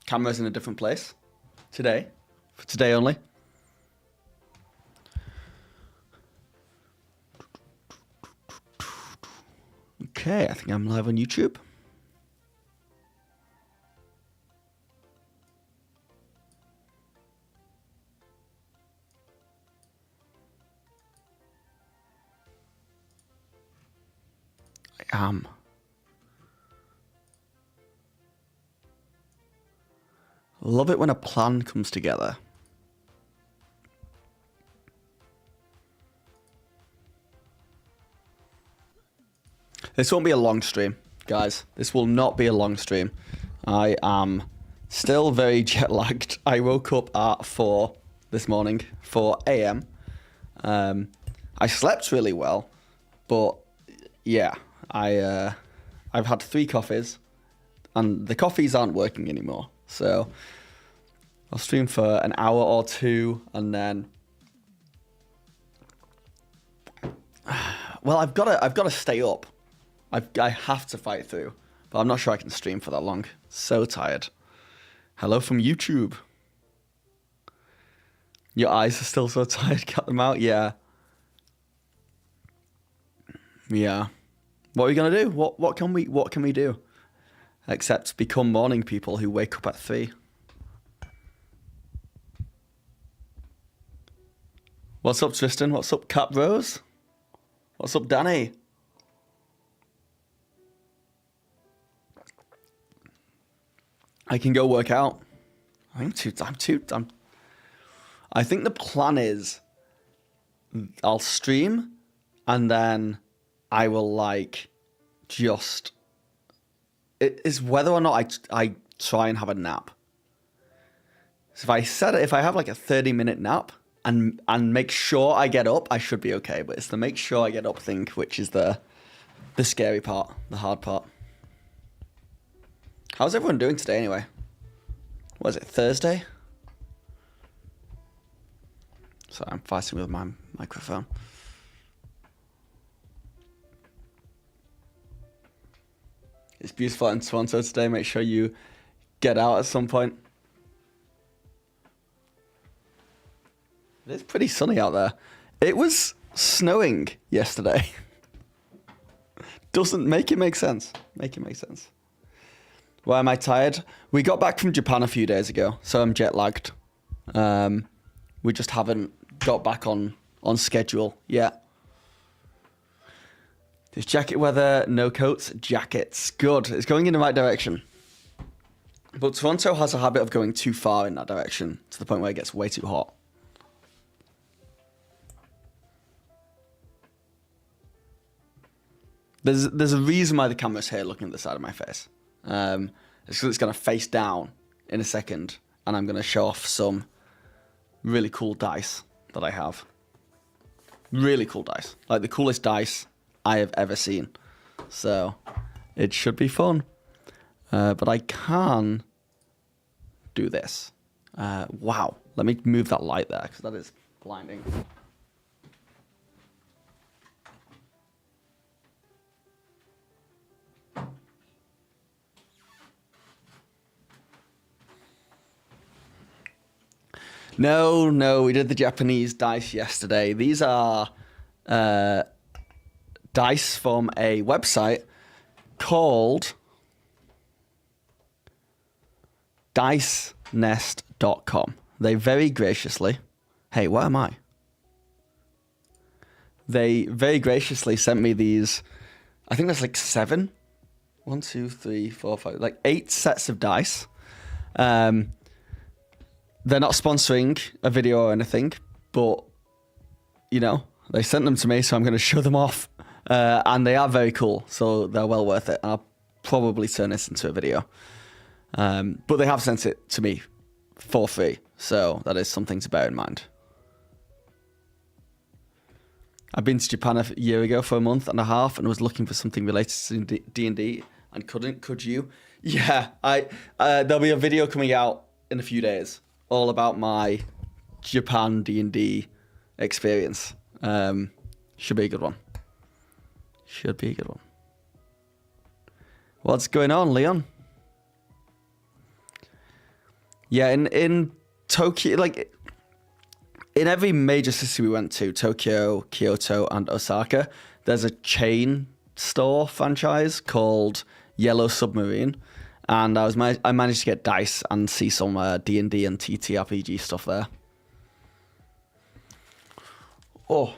Camera's in a different place today, for today only. Okay, I think I'm live on YouTube. I am. Love it when a plan comes together. This won't be a long stream, guys. This will not be a long stream. I am still very jet lagged. I woke up at 4 this morning, 4 a.m. I slept really well, but yeah, I've had 3 coffees, and the coffees aren't working anymore. So I'll stream for an hour or 2, and then, well, I've got to stay up. I have to fight through, but I'm not sure I can stream for that long. So tired. Hello from YouTube. Your eyes are still so tired. Cut them out. Yeah. Yeah. What are we gonna do? What can we do? Except become morning people who wake up at 3. What's up, Tristan? What's up, Cap Rose? What's up, Danny? I can go work out. I think the plan is I'll stream and then I will like just, it is whether or not I try and have a nap. So if I have like a 30-minute nap and make sure I get up, I should be okay. But it's the make sure I get up thing which is the scary part, the hard part. How's everyone doing today anyway? What is it, Thursday? So I'm fighting with my microphone. It's beautiful in Toronto today. Make sure you get out at some point. It's pretty sunny out there. It was snowing yesterday. Doesn't make it make sense. Make it make sense. Why am I tired? We got back from Japan a few days ago, so I'm jet lagged. We just haven't got back on schedule yet. It's jacket weather, no coats, jackets. Good. It's going in the right direction. But Toronto has a habit of going too far in that direction to the point where it gets way too hot. There's a reason why the camera's here looking at the side of my face. It's because it's going to face down in a second, and I'm going to show off some really cool dice that I have. Really cool dice. Like the coolest dice I have ever seen. So it should be fun. But I can do this. Wow. Let me move that light there, because that is blinding. No, we did the Japanese dice yesterday. These are dice from a website called dicenest.com. They very graciously... Hey, where am I? They very graciously sent me these... I think there's like 7. 1, 2, 3, 4, 5... Like 8 sets of dice. They're not sponsoring a video or anything, but, you know, they sent them to me, so I'm going to show them off. And they are very cool, so they're well worth it. And I'll probably turn this into a video. But they have sent it to me for free, so that is something to bear in mind. I've been to Japan a year ago for a month and a half and was looking for something related to D&D and couldn't. Could you? Yeah, there'll be a video coming out in a few days all about my Japan D&D experience. Should be a good one. Should be a good one. What's going on, Leon? Yeah, in Tokyo, like in every major city we went to, Tokyo, Kyoto, and Osaka, there's a chain store franchise called Yellow Submarine, and I managed to get dice and see some D&D and TTRPG stuff there. Oh.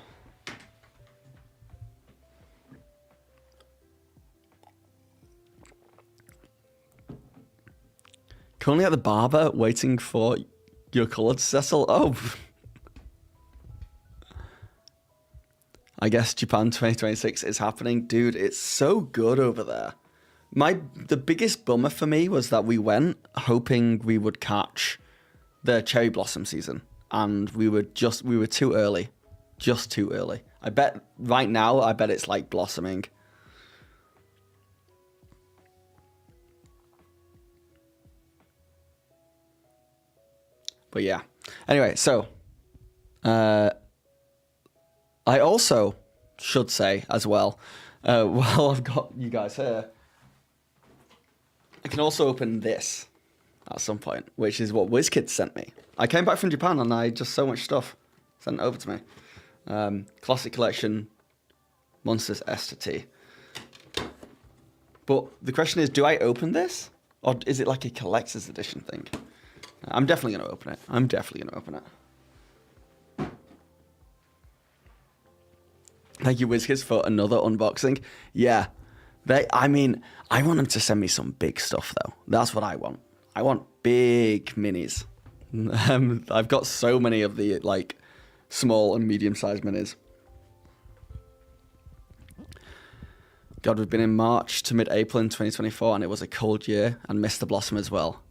Currently at the barber waiting for your colours, Cecil. Oh. I guess Japan 2026 is happening. Dude, it's so good over there. The biggest bummer for me was that we went hoping we would catch the cherry blossom season, and we were too early. Just too early. I bet right now, it's like blossoming. But yeah. Anyway, so I also should say as well, while I've got you guys here, I can also open this at some point, which is what WizKids sent me. I came back from Japan and I just so much stuff sent over to me. Classic Collection, Monsters S to T. But the question is, do I open this? Or is it like a collector's edition thing? I'm definitely going to open it. Thank you, WizKids, for another unboxing. Yeah. I want them to send me some big stuff, though. That's what I want. I want big minis. I've got so many of the, like, small and medium-sized minis. God, we've been in March to mid-April in 2024, and it was a cold year, and missed the blossom as well.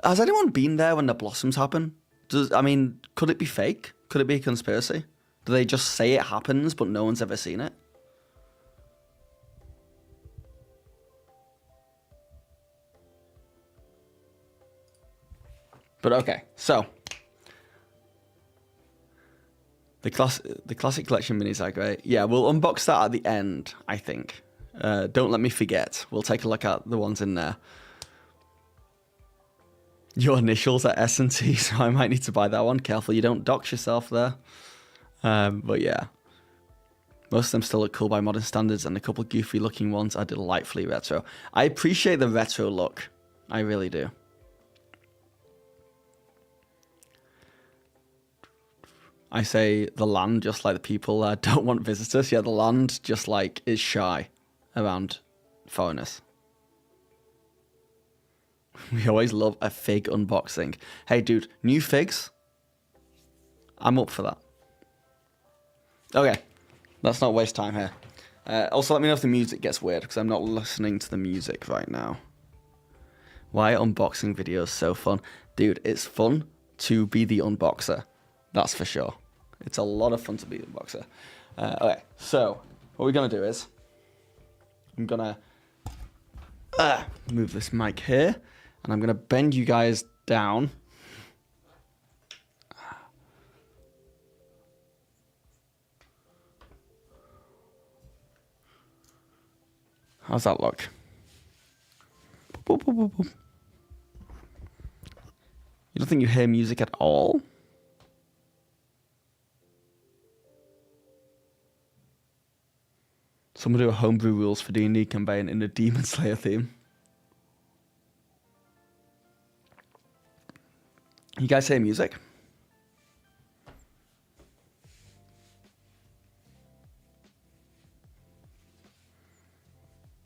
Has anyone been there when the blossoms happen? Could it be fake? Could it be a conspiracy? Do they just say it happens, but no one's ever seen it? But okay, so the classic collection minis are great. Yeah, we'll unbox that at the end, I think. Don't let me forget. We'll take a look at the ones in there. Your initials are S&T, so I might need to buy that one. Careful you don't dox yourself there. But yeah. Most of them still look cool by modern standards, and a couple goofy looking ones are delightfully retro. I appreciate the retro look. I really do. I say the land just like the people don't want visitors. Yeah, the land just like is shy around foreigners. We always love a fig unboxing. Hey dude, new figs? I'm up for that. Okay, let's not waste time here. Also, let me know if the music gets weird, because I'm not listening to the music right now. Why are unboxing videos so fun? Dude, it's fun to be the unboxer. That's for sure. It's a lot of fun to be the unboxer. Okay, so what we're going to do is I'm going to move this mic here, and I'm going to bend you guys down. How's that look? Boop, boop, boop, boop. You don't think you hear music at all? Someone do a homebrew rules for D&D campaign in the Demon Slayer theme. You guys hear music?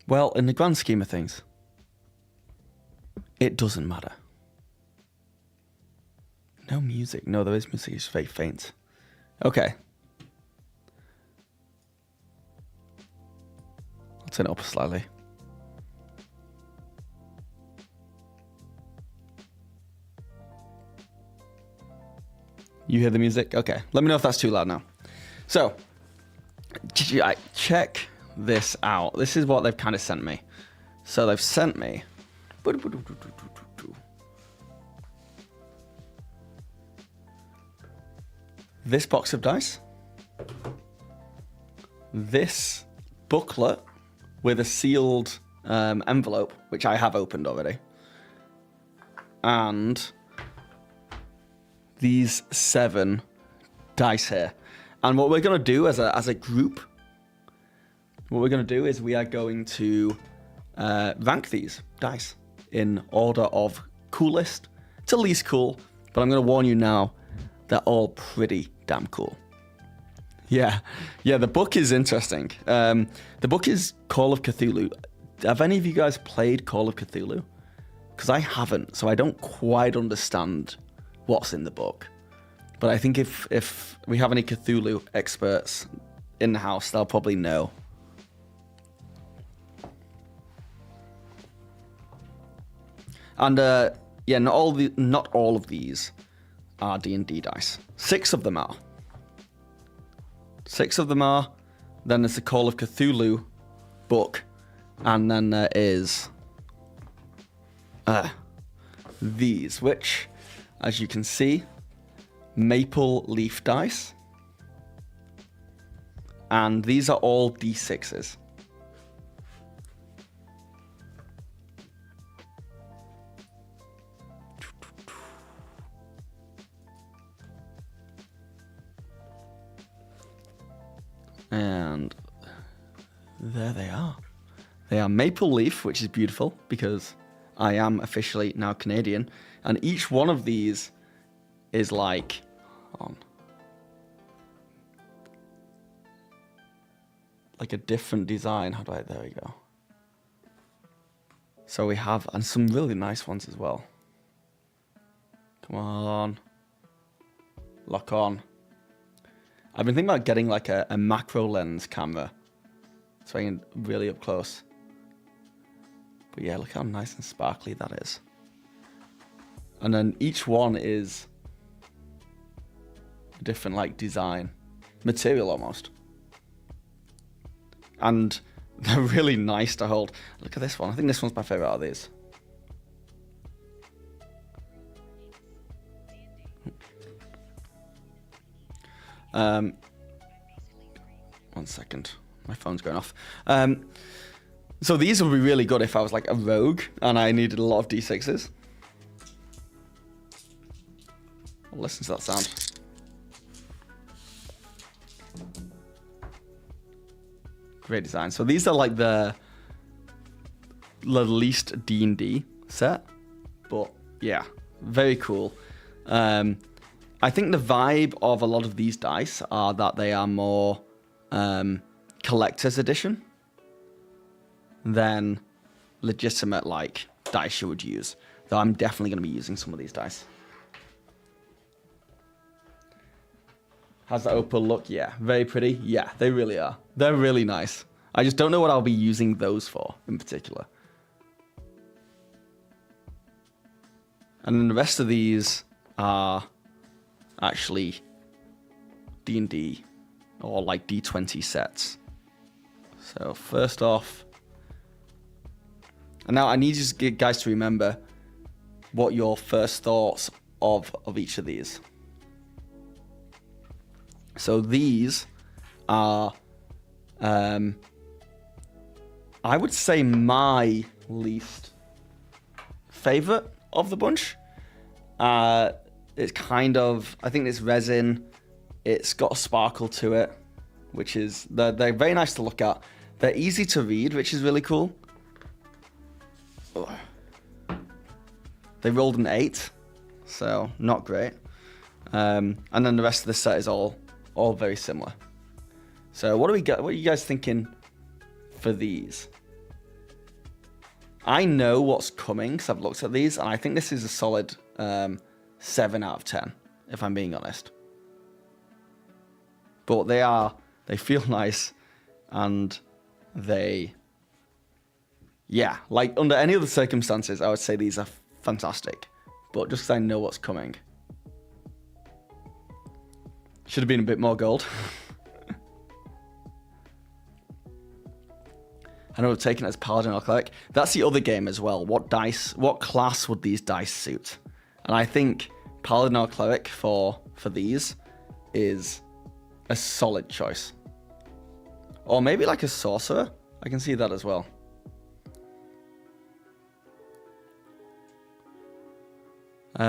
Well, in the grand scheme of things, it doesn't matter. No music. No, there is music. It's very faint. Okay. I'll turn it up slightly. You hear the music? Okay. Let me know if that's too loud now. So, check this out. This is what they've kind of sent me. So they've sent me this box of dice, this booklet with a sealed envelope, which I have opened already, and these 7 dice here. And what we're going to do as a group, what we're going to do is we are going to rank these dice in order of coolest to least cool. But I'm going to warn you now, they're all pretty damn cool. Yeah, the book is interesting. The book is Call of Cthulhu. Have any of you guys played Call of Cthulhu? Because I haven't, so I don't quite understand what's in the book. But I think if we have any Cthulhu experts in the house, they'll probably know. And yeah, not all of these are D&D dice. 6 of them are. 6 of them are. Then there's the Call of Cthulhu book. And then there is these, which, as you can see, maple leaf dice. And these are all D6s. And there they are. They are maple leaf, which is beautiful because I am officially now Canadian. And each one of these is like, like a different design. There we go. So we have, and some really nice ones as well. Come on. Lock on. I've been thinking about getting like a macro lens camera so I can really up close. But yeah, look how nice and sparkly that is. And then each one is a different like design, material almost. And they're really nice to hold. Look at this one. I think this one's my favorite out of these. One second, my phone's going off. So these would be really good if I was like a rogue and I needed a lot of D6s. I'll listen to that sound. Great design. So these are like the least D&D set, but yeah, very cool. I think the vibe of a lot of these dice are that they are more collector's edition than legitimate like dice you would use. Though I'm definitely going to be using some of these dice. How's the opal look? Yeah, very pretty. Yeah, they really are. They're really nice. I just don't know what I'll be using those for in particular. And then the rest of these are actually D&D or like D20 sets. So first off, and now I need you guys to remember what your first thoughts of each of these. So these are, I would say my least favorite of the bunch. It's kind of, I think it's resin. It's got a sparkle to it, which is, they're very nice to look at. They're easy to read, which is really cool. Ugh. They rolled an 8, so not great. And then the rest of the set is all very similar. So what are you guys thinking for these? I know what's coming because I've looked at these, and I think this is a solid 7 out of 10, if I'm being honest. But they feel nice, and yeah, like under any other circumstances, I would say these are fantastic. But just because I know what's coming. Should have been a bit more gold. I know I've taken it as Paladin or Cleric. That's the other game as well. What class would these dice suit? And I think Paladin or Cleric for these is a solid choice. Or maybe like a Sorcerer. I can see that as well.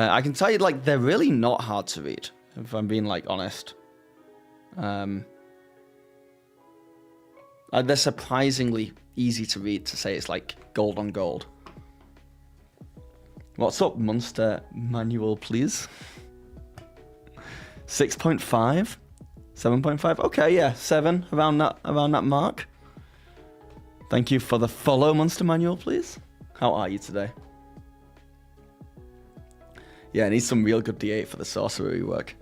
I can tell you, like, they're really not hard to read, if I'm being, like, honest. They're surprisingly easy to read, to say it's, like, gold on gold. What's up, Monster Manual, please? 6.5? 7.5? Okay, yeah, 7, around that mark. Thank you for the follow, Monster Manual, please. How are you today? Yeah, I need some real good D8 for the sorcery work.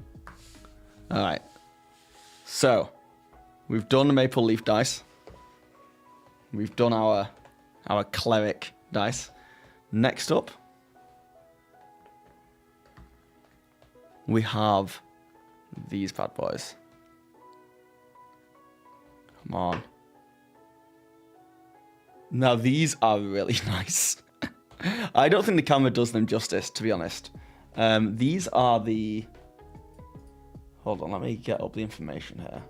Alright. So, we've done the Maple Leaf dice. We've done our Cleric dice. Next up, we have these bad boys. Come on. Now, these are really nice. I don't think the camera does them justice, to be honest. These are the... Hold on, let me get up the information here.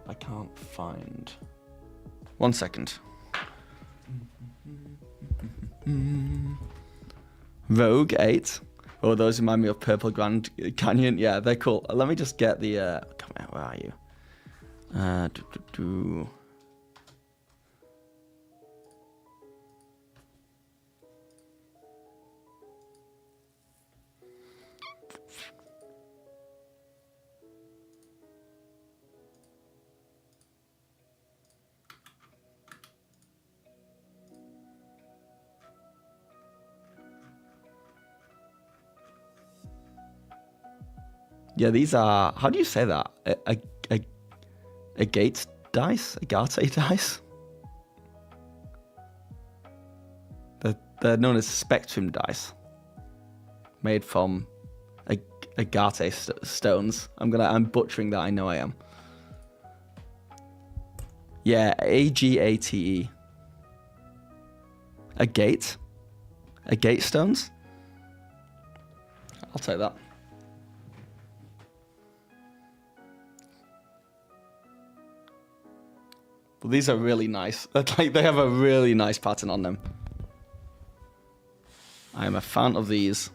I can't find... 1 second. Rogue 8. Oh, those remind me of Purple Grand Canyon. Yeah, they're cool. Let me just get the... Come here, where are you? Yeah, these are... How do you say that? Agate dice? Agate dice? They're known as Spectrum dice. Made from agate stones. I'm butchering that, I know I am. Yeah, Agate. Agate? Agate stones? I'll take that. But these are really nice. Like, they have a really nice pattern on them. I am a fan of these.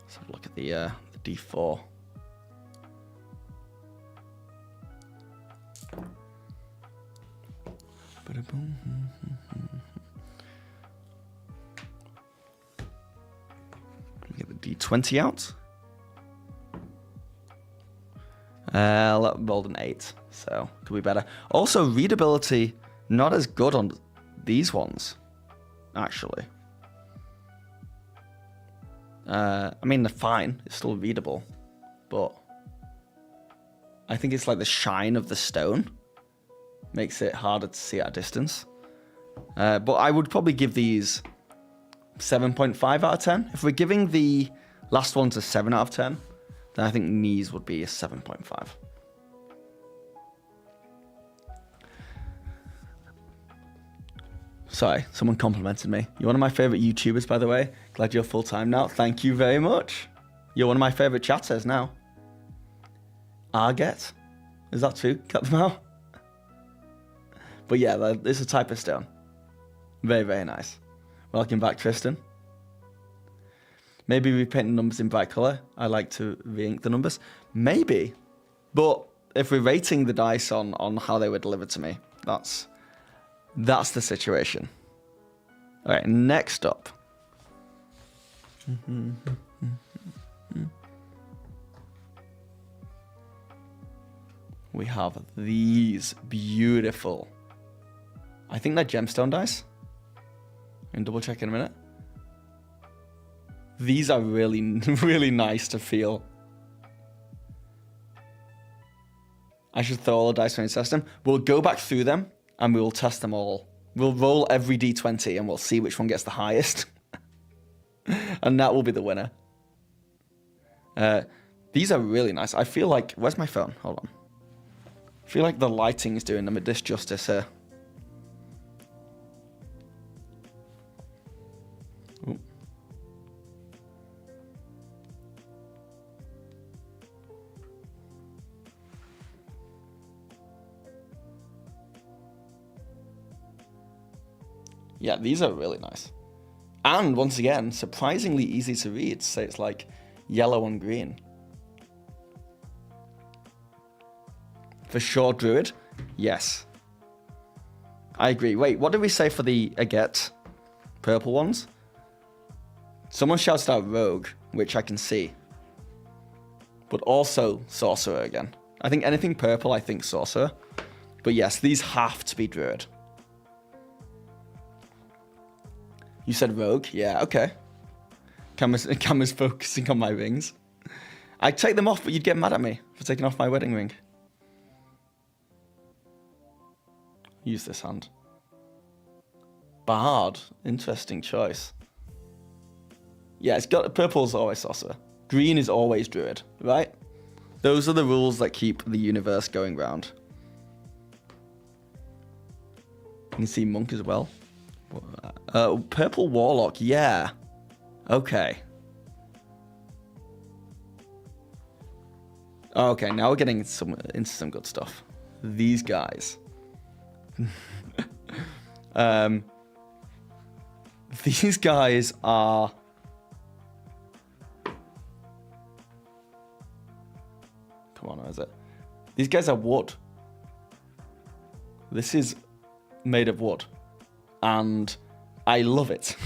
Let's have a look at the D4. Get the D20 out. Rolled an 8, so could be better. Also, readability not as good on these ones, actually. I mean, they're fine. It's still readable, but I think it's like the shine of the stone makes it harder to see at a distance. But I would probably give these 7.5 out of 10. If we're giving the last ones a 7 out of 10, then I think these would be a 7.5. Sorry, someone complimented me. You're one of my favorite YouTubers, by the way. Glad you're full-time now. Thank you very much. You're one of my favorite chatters now. Arget? Is that true? Cut them out. But yeah, it's a type of stone. Very, very nice. Welcome back, Tristan. Maybe repaint the numbers in bright color. I like to re-ink the numbers. Maybe. But if we're rating the dice on how they were delivered to me, that's the situation. All right, next up. We have these beautiful... I think they're gemstone dice. I can double check in a minute. These are really, really nice to feel. I should throw all the dice when I test them. We'll go back through them and we'll test them all. We'll roll every D20 and we'll see which one gets the highest. And that will be the winner. These are really nice. I feel like... Where's my phone? Hold on. I feel like the lighting is doing them a disjustice here. Ooh. Yeah, these are really nice. And once again, surprisingly easy to read. So it's like yellow and green. For sure, Druid. Yes. I agree. Wait, what did we say for the Aget purple ones? Someone shouted out Rogue, which I can see. But also Sorcerer again. I think anything purple, I think Sorcerer. But yes, these have to be Druid. You said Rogue? Yeah, okay. Camera's focusing on my rings. I'd take them off, but you'd get mad at me for taking off my wedding ring. Use this hand. Bard. Interesting choice. Yeah, it's got purple's always Sorcerer. Green is always Druid, right? Those are the rules that keep the universe going round. You can see Monk as well. Purple Warlock, yeah. Okay. Okay, now we're getting into some good stuff. These guys. These guys are... Come on, where is it? These guys are wood. This is made of wood. And I love it.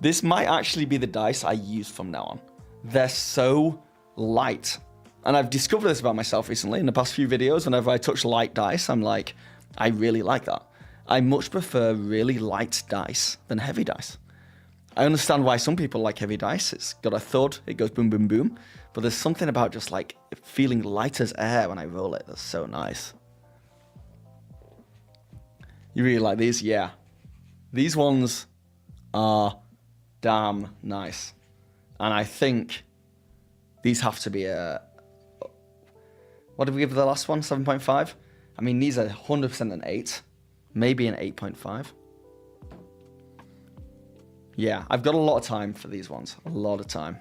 This might actually be the dice I use from now on. They're so light. And I've discovered this about myself recently. In the past few videos, whenever I touch light dice, I'm like, I really like that. I much prefer really light dice than heavy dice. I understand why some people like heavy dice. It's got a thud, it goes boom, boom, boom. But there's something about just like feeling light as air when I roll it. That's so nice. You really like these? Yeah. These ones are damn nice. And I think these have to be a... What did we give the last one? 7.5? I mean, these are 100% an 8. Maybe an 8.5. Yeah, I've got a lot of time for these ones. A lot of time.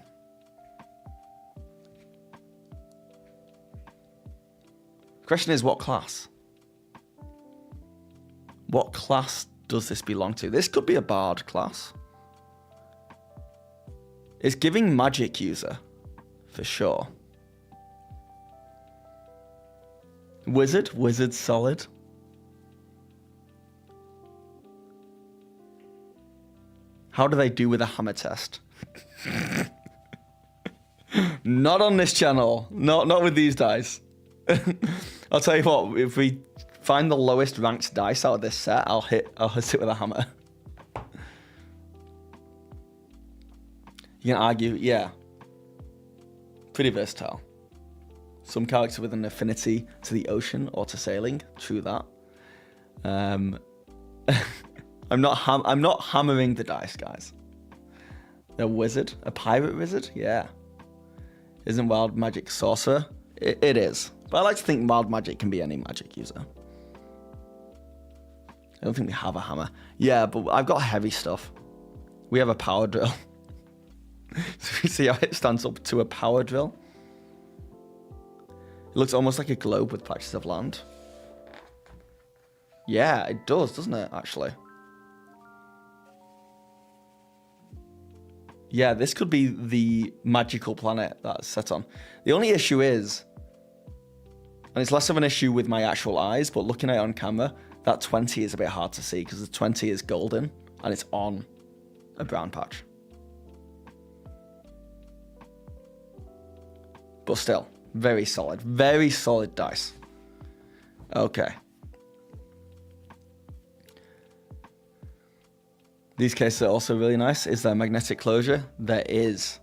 The question is, what class? What class does this belong to? This could be a bard class. It's giving magic user, for sure. Wizard solid. How do they do with a hammer test? Not on this channel. Not with these dice. I'll tell you what, if we find the lowest ranked dice out of this set, I'll hit it with a hammer. You can argue, yeah. Pretty versatile. Some character with an affinity to the ocean or to sailing. True that. I'm not hammering the dice, guys. A wizard, a pirate wizard, yeah. Isn't wild magic sorcerer? It is, but I like to think wild magic can be any magic user. I don't think we have a hammer. Yeah, but I've got heavy stuff. We have a power drill. So we see how it stands up to a power drill. It looks almost like a globe with patches of land. Yeah, it does, doesn't it, actually? Yeah, this could be the magical planet that's set on. The only issue is, and it's less of an issue with my actual eyes, but looking at it on camera, that 20 is a bit hard to see because the 20 is golden and it's on a brown patch. But still, very solid dice. Okay. These cases are also really nice. Is there magnetic closure? There is.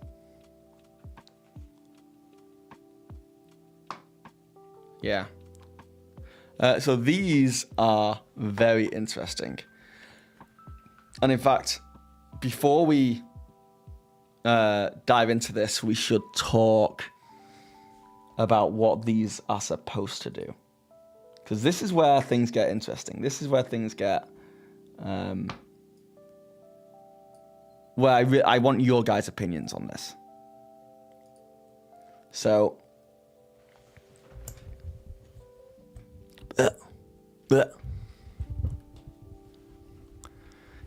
Yeah. So these are very interesting. And in fact, before we dive into this, we should talk about what these are supposed to do. Because this is where things get interesting. This is where things get... where I want your guys' opinions on this. So...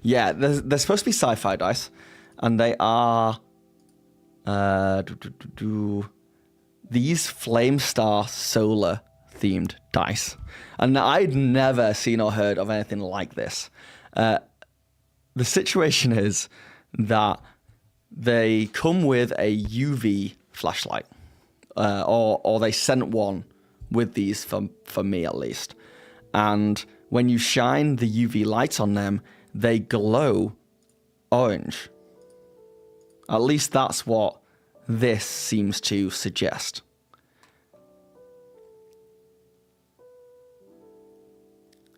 Yeah, they're supposed to be sci-fi dice, and they are these Flamestar Solar themed dice. And I'd never seen or heard of anything like this. The situation is that they come with a UV flashlight, or they sent one with these for me at least. And when you shine the UV light on them, they glow orange. At least that's what this seems to suggest.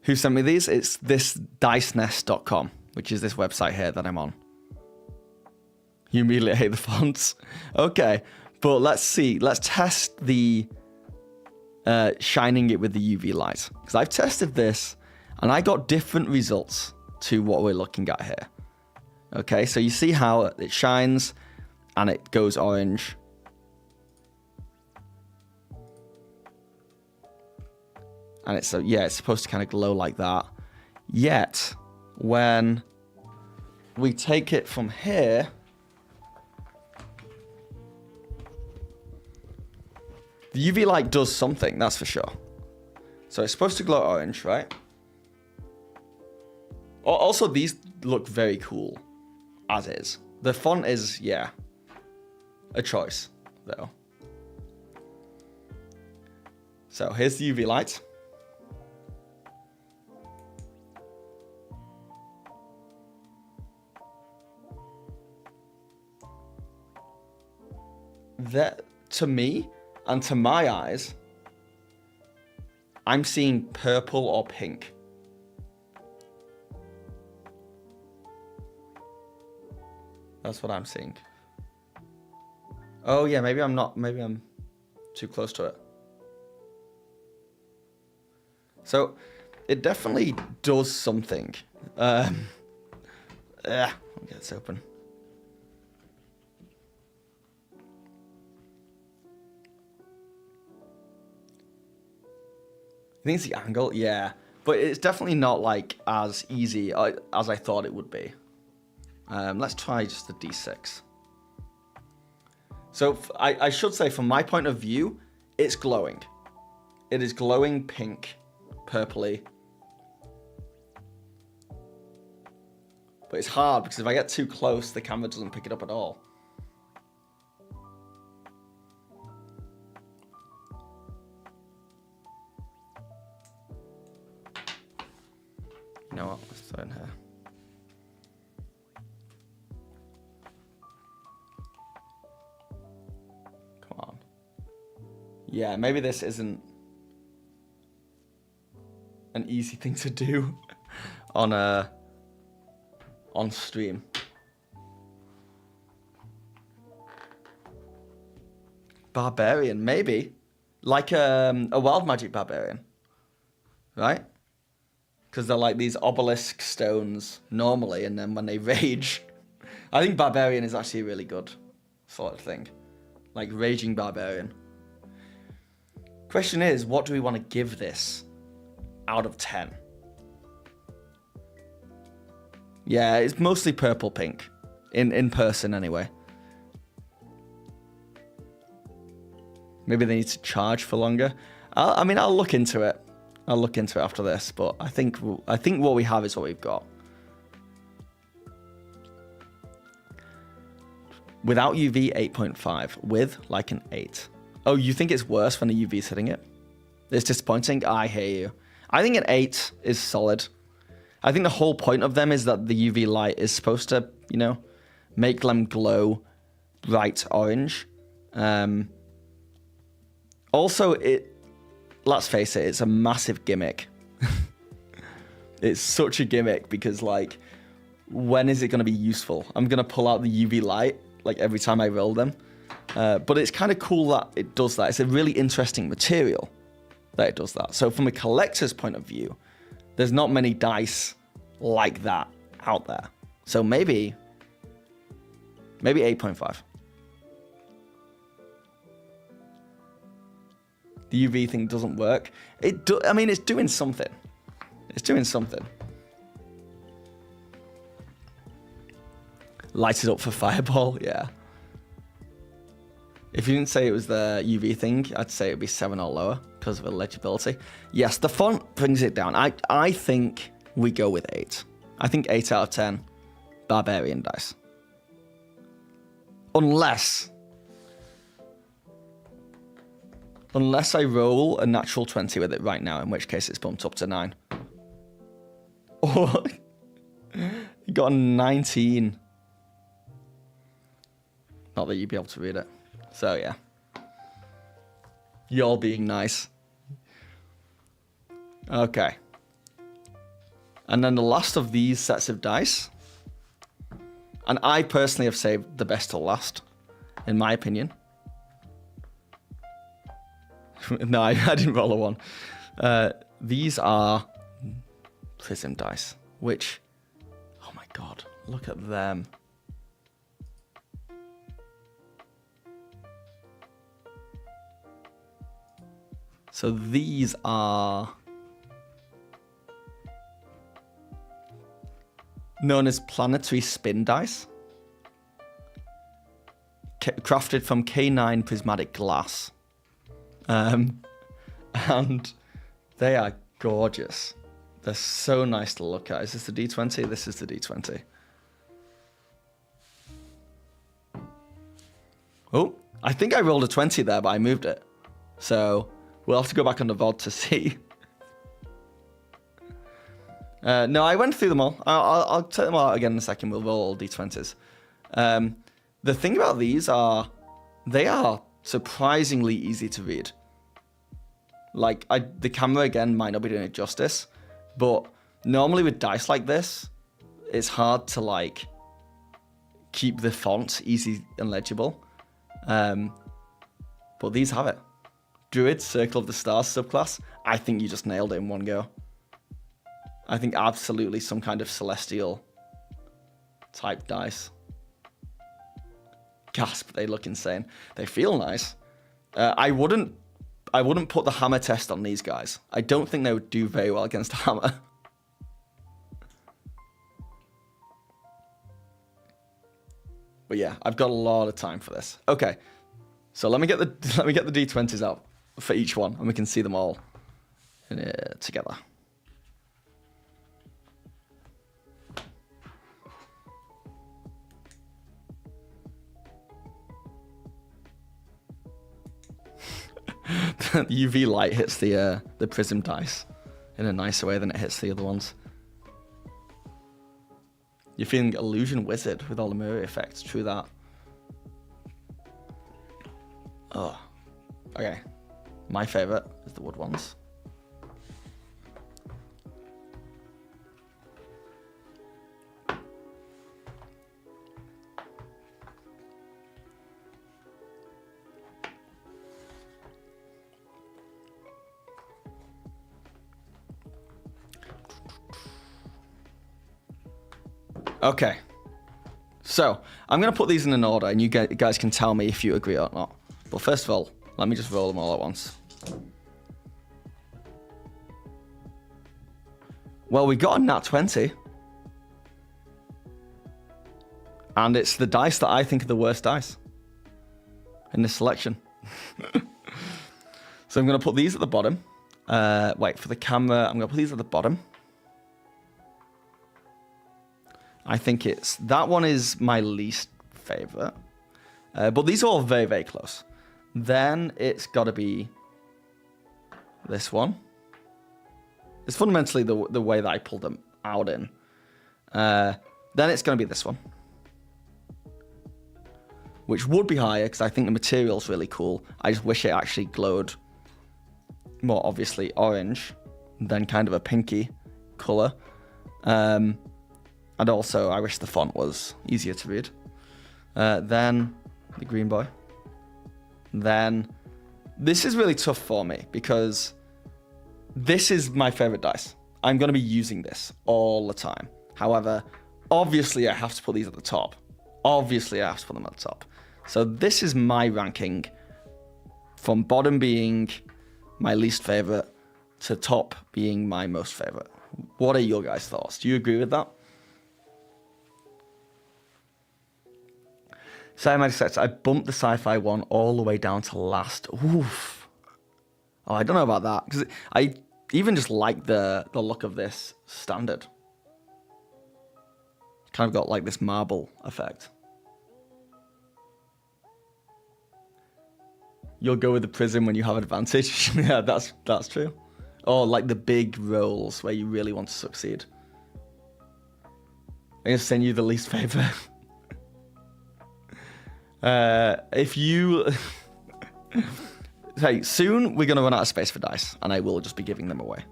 Who sent me these? It's this dicenest.com, which is this website here that I'm on. You immediately hate the fonts. Okay, but let's see. Let's test the shining it with the UV light. Because I've tested this, and I got different results to what we're looking at here. Okay, so you see how it shines, and it goes orange. And it's it's supposed to kind of glow like that. Yet, when we take it from here, the UV light does something, that's for sure. So it's supposed to glow orange, right? Also, these look very cool, as is. The font is, a choice, though. So here's the UV light. That, to me, and to my eyes, I'm seeing purple or pink. That's what I'm seeing. Oh yeah, maybe I'm too close to it. So it definitely does something. Let me get this open. I think it's the angle, yeah. But it's definitely not like as easy as I thought it would be. Let's try just the D6. So I should say, from my point of view, it's glowing. It is glowing pink, purpley. But it's hard because if I get too close, the camera doesn't pick it up at all. You know what? Let's throw it in here. Come on. Yeah, maybe this isn't an easy thing to do on stream. Barbarian, maybe. Like a wild magic barbarian. Right? Because they're like these obelisk stones normally, and then when they rage... I think barbarian is actually a really good sort of thing. Like raging barbarian. Question is, what do we want to give this out of 10? Yeah, it's mostly purple pink. In person, anyway. Maybe they need to charge for longer. I'll look into it. I'll look into it after this, but I think what we have is what we've got. Without UV, 8.5. With, like an 8. Oh, you think it's worse when the UV's hitting it? It's disappointing? I hear you. I think an 8 is solid. I think the whole point of them is that the UV light is supposed to, make them glow bright orange. Also, let's face it, it's a massive gimmick. It's such a gimmick because, like, when is it going to be useful? I'm going to pull out the UV light, like, every time I roll them. But it's kind of cool that it does that. It's a really interesting material that it does that. So from a collector's point of view, there's not many dice like that out there. So maybe 8.5. The UV thing doesn't work. It's doing something. It's doing something. Light it up for Fireball, yeah. If you didn't say it was the UV thing, I'd say it'd be 7 or lower because of illegibility. Yes, the font brings it down. I think we go with 8. I think 8 out of 10 Barbarian dice. Unless I roll a natural 20 with it right now, in which case it's bumped up to 9. Oh, you got a 19. Not that you'd be able to read it. So, yeah. You're being nice. Okay. And then the last of these sets of dice. And I personally have saved the best till last, in my opinion. No, I didn't roll a 1. These are Prism dice, which, oh my god, look at them. So these are known as planetary spin dice, crafted from K9 prismatic glass. And they are gorgeous. They're so nice to look at. Is this the D20? This is the D20. Oh, I think I rolled a 20 there, but I moved it. So we'll have to go back on the VOD to see. No, I went through them all. I'll take them out again in a second. We'll roll all D20s. The thing about these are, they are surprisingly easy to read. Like, the camera, again, might not be doing it justice, but normally with dice like this, it's hard to, like, keep the font easy and legible. But these have it. Druid, Circle of the Stars subclass. I think you just nailed it in one go. I think absolutely some kind of celestial type dice. Gasp, they look insane. They feel nice. I wouldn't put the hammer test on these guys. I don't think they would do very well against a hammer. But yeah, I've got a lot of time for this. Okay, so let me get the D20s out for each one, and we can see them all together. The UV light hits the prism dice in a nicer way than it hits the other ones. You're feeling Illusion Wizard with all the mirror effects. True that. Oh, okay. My favorite is the wood ones. Okay, so I'm going to put these in an order and you guys can tell me if you agree or not. But first of all, let me just roll them all at once. Well, we got a nat 20. And it's the dice that I think are the worst dice in this selection. So I'm going to put these at the bottom. Wait, for the camera, I'm going to put these at the bottom. I think that one is my least favorite. But these are all very, very close. Then it's got to be this one. It's fundamentally the way that I pulled them out in. Then it's going to be this one. Which would be higher because I think the material's really cool. I just wish it actually glowed more obviously orange than kind of a pinky color. And also, I wish the font was easier to read. Then, the green boy. Then, this is really tough for me because this is my favorite dice. I'm going to be using this all the time. However, obviously, I have to put these at the top. Obviously, I have to put them at the top. So this is my ranking from bottom being my least favorite to top being my most favorite. What are your guys' thoughts? Do you agree with that? Cinematic sets. I bumped the sci-fi one all the way down to last. Oof. Oh, I don't know about that because I even just like the look of this standard. Kind of got like this marble effect. You'll go with the prism when you have advantage. Yeah, that's true. Or like the big rolls where you really want to succeed. I'm gonna send you the least favorite. If you... Hey, soon we're going to run out of space for dice, and I will just be giving them away.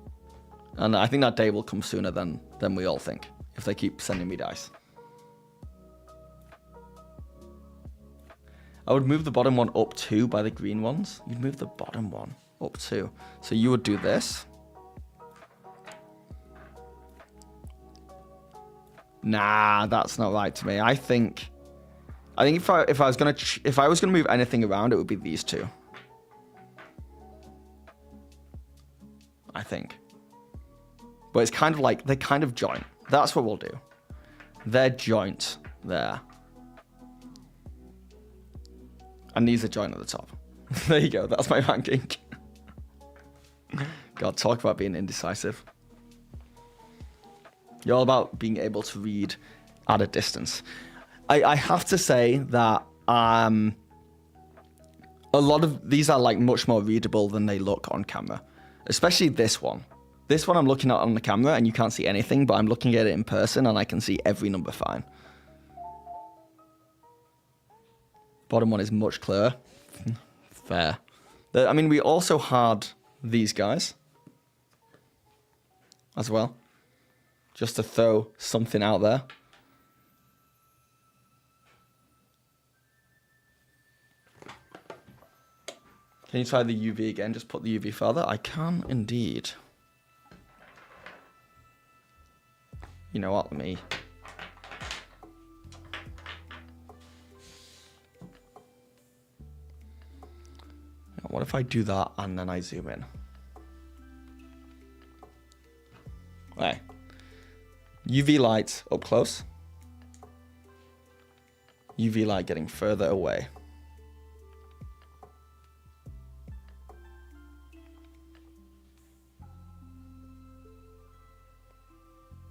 And I think that day will come sooner than we all think, if they keep sending me dice. I would move the bottom one up 2 by the green ones. You'd move the bottom one up 2. So you would do this. Nah, that's not right to me. I think if I was gonna move anything around, it would be these two. I think. But it's kind of like they kind of joint. That's what we'll do. They're joint there. And these are joint at the top. There you go. That's my ranking. God, talk about being indecisive. You're all about being able to read at a distance. I have to say that a lot of these are like much more readable than they look on camera. Especially this one. This one I'm looking at on the camera and you can't see anything, but I'm looking at it in person and I can see every number fine. Bottom one is much clearer. Fair. I mean, we also had these guys as well. Just to throw something out there. Can you try the UV again? Just put the UV further. I can indeed. You know what? Let me... What if I do that and then I zoom in? Right. UV light up close. UV light getting further away.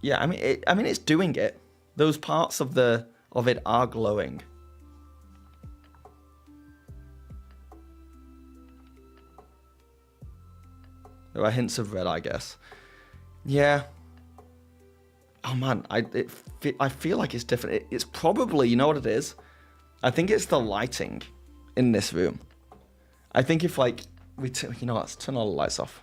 Yeah, I mean it's doing it. Those parts of it are glowing. There are hints of red, I guess. Yeah. Oh man, I feel like it's different. It's probably, you know what it is? I think it's the lighting in this room. I think if like you know, let's turn all the lights off.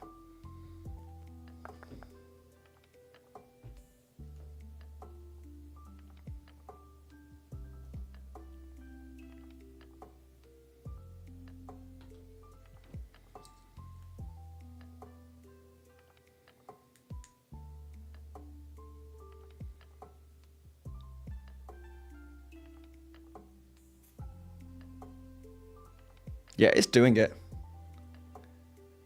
Yeah, it's doing it.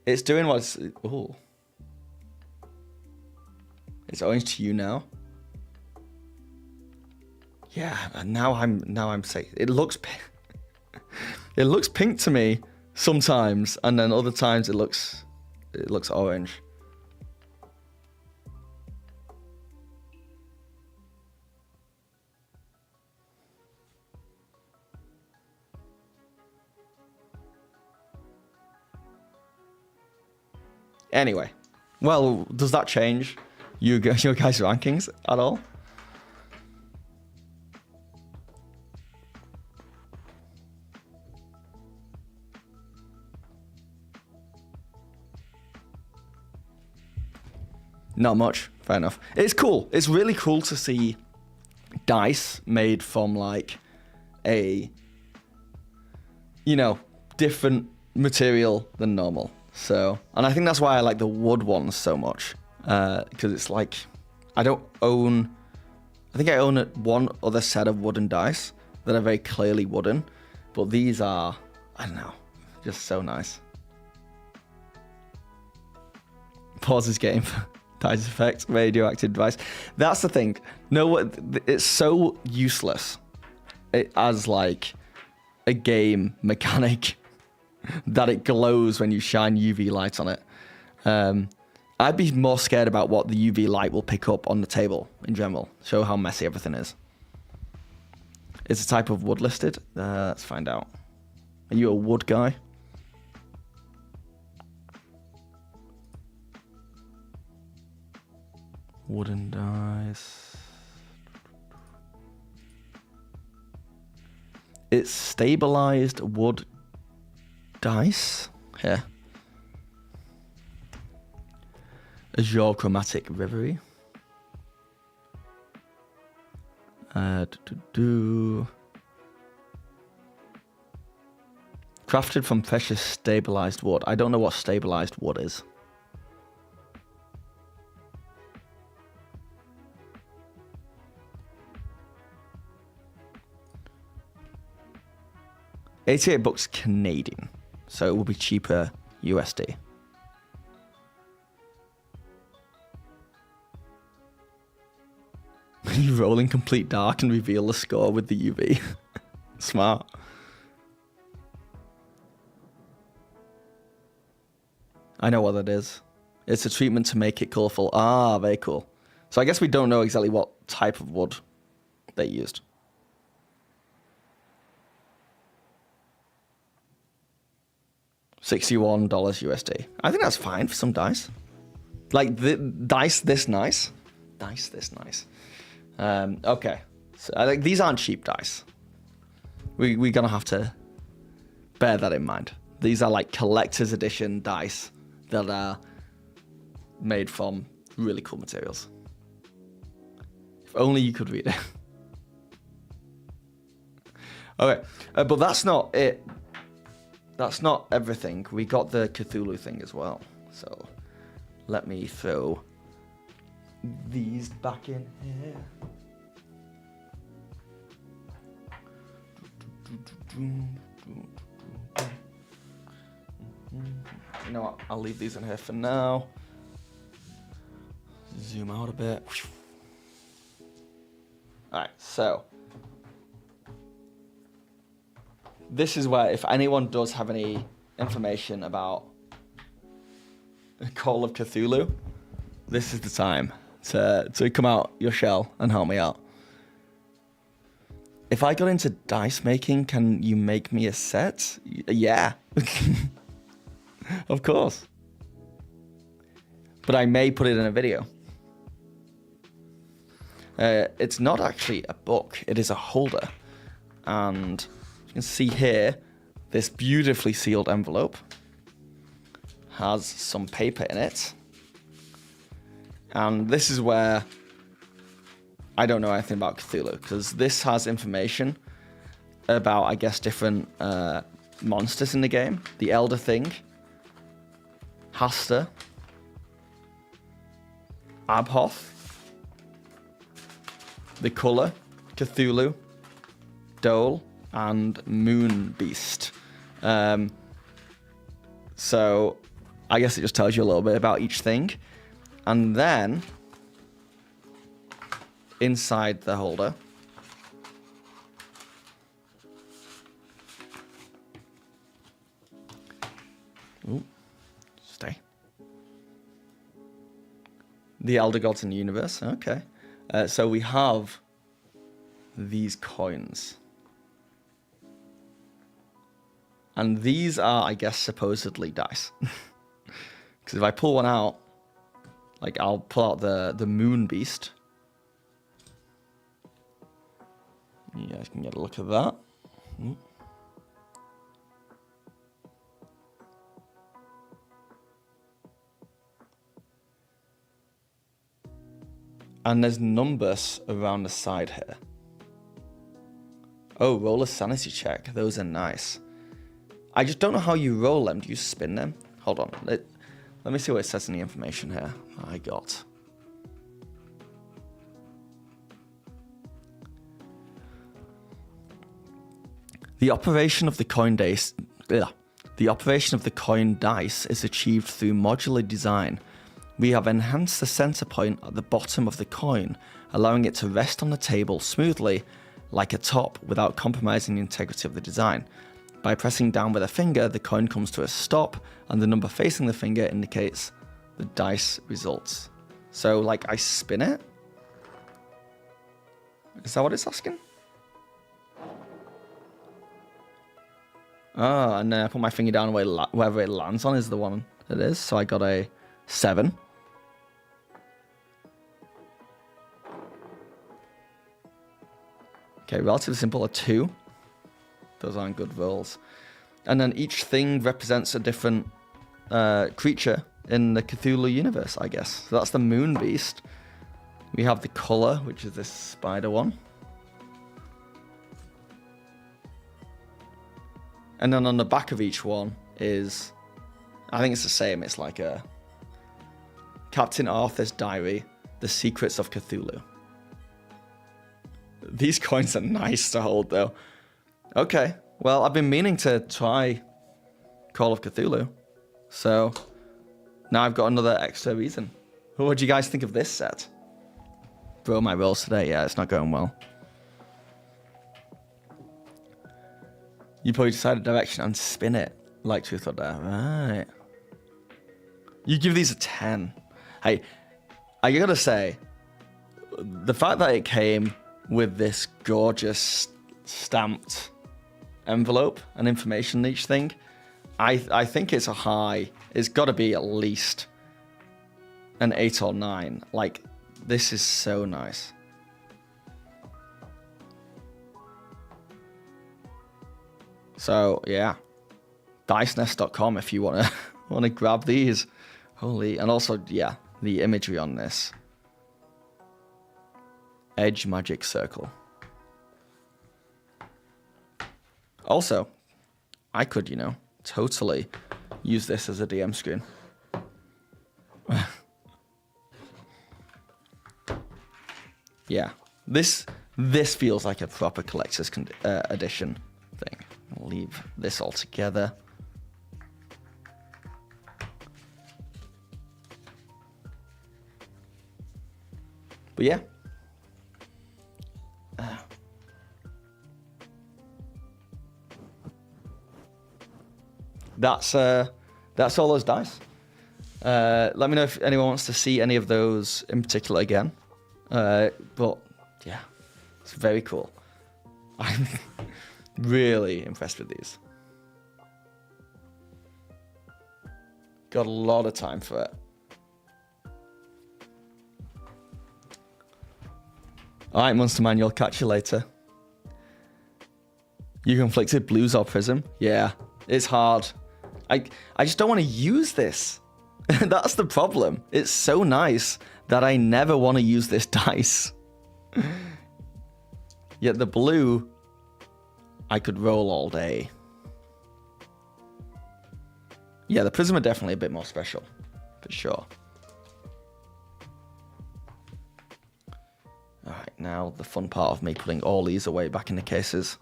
It's doing what it's... Ooh. It's orange to you now. Yeah, now I'm safe. It looks it looks pink to me sometimes, and then other times it looks orange. Anyway, well, does that change your guys' rankings at all? Not much. Fair enough. It's cool. It's really cool to see dice made from like a, you know, different material than normal. So, and I think that's why I like the wood ones so much, because it's like, I think I own one other set of wooden dice that are very clearly wooden, but these are, I don't know, just so nice. Pause this game. Dice effect, radioactive device. That's the thing. No, it's so useless as like a game mechanic that it glows when you shine UV light on it. I'd be more scared about what the UV light will pick up on the table in general. Show how messy everything is. Is a type of wood listed? Let's find out. Are you a wood guy? Wooden dice. It's stabilized wood dice. Here. Azure Chromatic Reverie. Crafted from precious stabilized wood. I don't know what stabilized wood is. $88 Canadian, so it will be cheaper USD. You roll in complete dark and reveal the score with the UV. Smart. I know what that is. It's a treatment to make it colourful. Ah, very cool. So I guess we don't know exactly what type of wood they used. $61 USD. I think that's fine for some dice. Like the dice this nice. Dice this nice. Okay. So I think these aren't cheap dice. We're gonna have to bear that in mind. These are like collector's edition dice that are made from really cool materials. If only you could read it. Okay, but that's not it. That's not everything. We got the Cthulhu thing as well. So let me throw these back in here. You know what? I'll leave these in here for now. Zoom out a bit. Alright, so this is where, if anyone does have any information about Call of Cthulhu, this is the time to come out your shell and help me out. If I got into dice making, can you make me a set? Yeah. Of course. But I may put it in a video. It's not actually a book, it is a holder. And you can see here, this beautifully sealed envelope has some paper in it. And this is where I don't know anything about Cthulhu, because this has information about, I guess, different monsters in the game. The Elder Thing, Hastur, Abhoth, the Colour, Cthulhu, Dole, and Moon Beast. So I guess it just tells you a little bit about each thing. And then inside the holder, stay. The Elder Gods in the Universe. Okay. So we have these coins. And these are, I guess, supposedly dice. Because if I pull one out, like I'll pull out the Moon Beast. You guys can get a look at that. And there's numbers around the side here. Oh, roll a sanity check. Those are nice. I just don't know how you roll them. Do you spin them? Hold on. Let me see what it says in the information here I got. The operation of the coin dice. The operation of the coin dice is achieved through modular design. We have enhanced the center point at the bottom of the coin, allowing it to rest on the table smoothly like a top without compromising the integrity of the design. By pressing down with a finger, the coin comes to a stop, and the number facing the finger indicates the dice results. So, like, I spin it? Is that what it's asking? Oh, and then I put my finger down wherever it lands on is the one it is. So I got a 7. Okay, relatively simple, a 2. Those aren't good rolls. And then each thing represents a different creature in the Cthulhu universe, I guess. So that's the Moon Beast. We have the color, which is this spider one. And then on the back of each one is, I think it's the same. It's like a Captain Arthur's Diary, The Secrets of Cthulhu. These coins are nice to hold, though. Okay, well, I've been meaning to try Call of Cthulhu. So now I've got another extra reason. What do you guys think of this set? Bro, my rolls today, yeah, it's not going well. You probably decide a direction and spin it, like Truth or Dare. Right. You give these a 10. Hey, I gotta say, the fact that it came with this gorgeous stamped envelope and information in each thing, I think it's a high. It's got to be at least an 8 or 9. Like, this is so nice. So yeah, dicenest.com if you wanna grab these. Holy, and also yeah, the imagery on this. Edge Magic Circle. Also, I could, totally use this as a DM screen. Yeah, this feels like a proper collector's edition thing. I'll leave this all together. But yeah. That's all those dice. Let me know if anyone wants to see any of those in particular again. But yeah, it's very cool. I'm really impressed with these. Got a lot of time for it. Alright, Monster Manual, catch you later. You conflicted Blues or Prism? Yeah, it's hard. I just don't want to use this. That's the problem. It's so nice that I never want to use this dice. Yet the blue, I could roll all day. Yeah, the Prism are definitely a bit more special, for sure. Alright, now the fun part of me putting all these away back in the cases.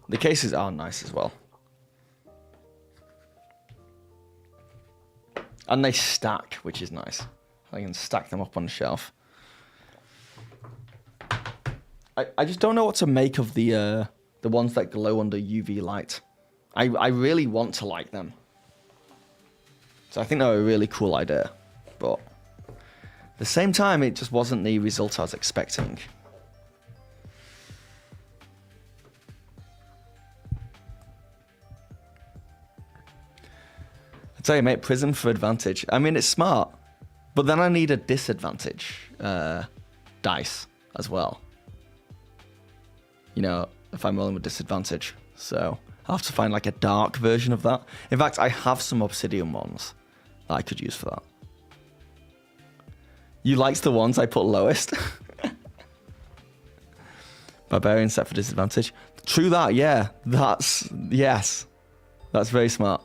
The cases are nice as well. And they stack, which is nice. I can stack them up on the shelf. I just don't know what to make of the ones that glow under UV light. I really want to like them. So I think they're a really cool idea. But at the same time, it just wasn't the result I was expecting. I tell you, mate, Prism for advantage. I mean, it's smart, but then I need a disadvantage dice as well. You know, if I'm rolling with disadvantage. So I'll have to find like a dark version of that. In fact, I have some obsidian ones that I could use for that. You liked the ones I put lowest? Barbarian set for disadvantage. True that, yeah. Yes. That's very smart.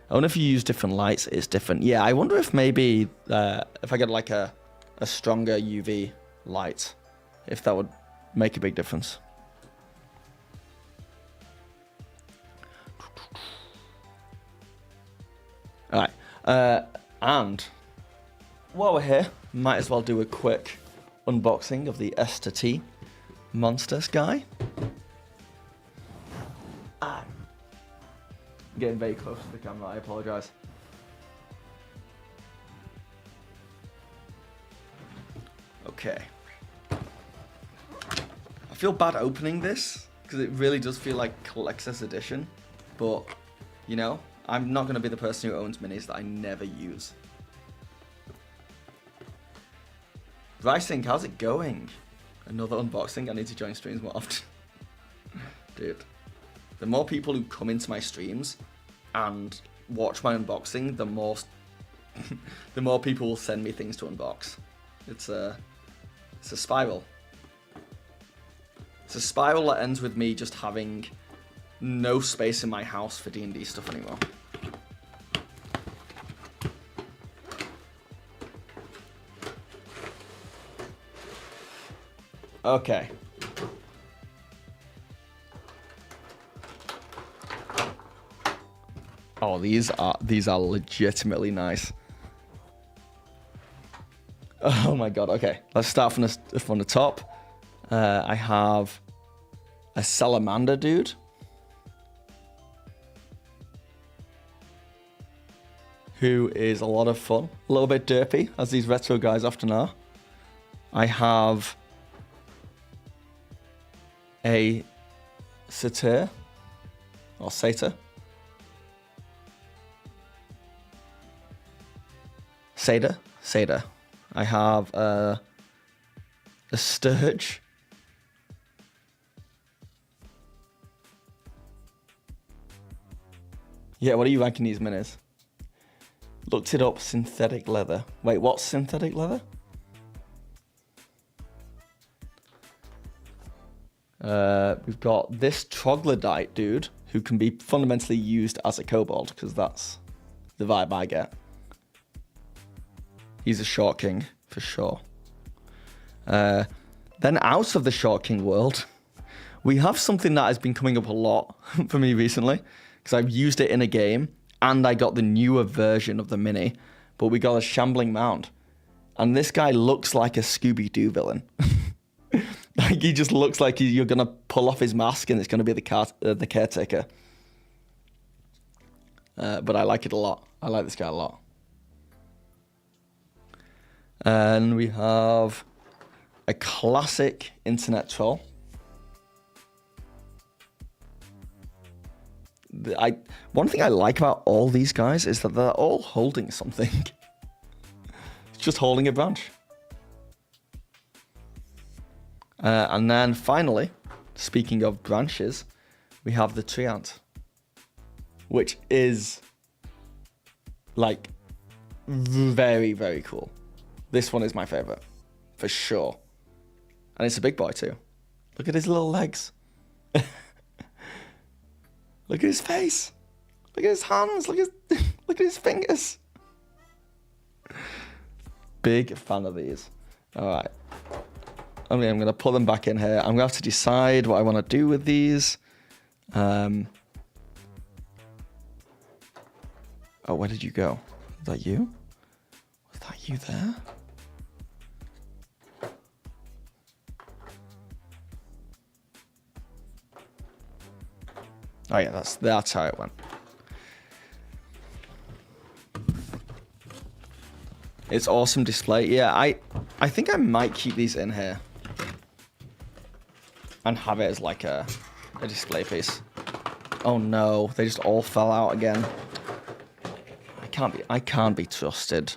I wonder if you use different lights, it's different. Yeah, I wonder if maybe if I get like a a stronger UV light, if that would make a big difference. All right, and while we're here, might as well do a quick unboxing of the S2T Monster Sky. I'm getting very close to the camera, I apologise. Okay. I feel bad opening this, because it really does feel like collector's edition, but, you know, I'm not going to be the person who owns minis that I never use. Ricing, how's it going? Another unboxing. I need to join streams more often. Dude, the more people who come into my streams and watch my unboxing, the more the more people will send me things to unbox. It's a spiral. It's a spiral that ends with me just having no space in my house for D&D stuff anymore. Okay. Oh, these are legitimately nice. Oh my god. Okay, let's start from the top. I have a salamander dude. Who is a lot of fun. A little bit derpy, as these retro guys often are. I have a satyr, or satyr. Satyr. I have a sturge. Yeah, what are you ranking these minis? Looked it up, synthetic leather. Wait, what's synthetic leather? We've got this troglodyte dude, who can be fundamentally used as a kobold, because that's the vibe I get. He's a Short King, for sure. Then out of the Short King world, we have something that has been coming up a lot for me recently, because I've used it in a game, and I got the newer version of the mini, but we got a Shambling Mound. And this guy looks like a Scooby-Doo villain. Like, he just looks like you're going to pull off his mask and it's going to be the caretaker. But I like it a lot. I like this guy a lot. And we have a classic internet troll. One thing I like about all these guys is that they're all holding something. It's just holding a branch. And then finally, speaking of branches, we have the tree ant, which is like very, very cool. This one is my favorite, for sure. And it's a big boy too. Look at his little legs. Look at his face. Look at his hands. Look at his fingers. Big fan of these. All right. I'm going to put them back in here. I'm going to have to decide what I want to do with these. Oh, where did you go? Was that you? Was that you there? Oh yeah, that's how it went. It's awesome display. Yeah, I think I might keep these in here and have it as like a display piece. Oh no, they just all fell out again. I can't be trusted.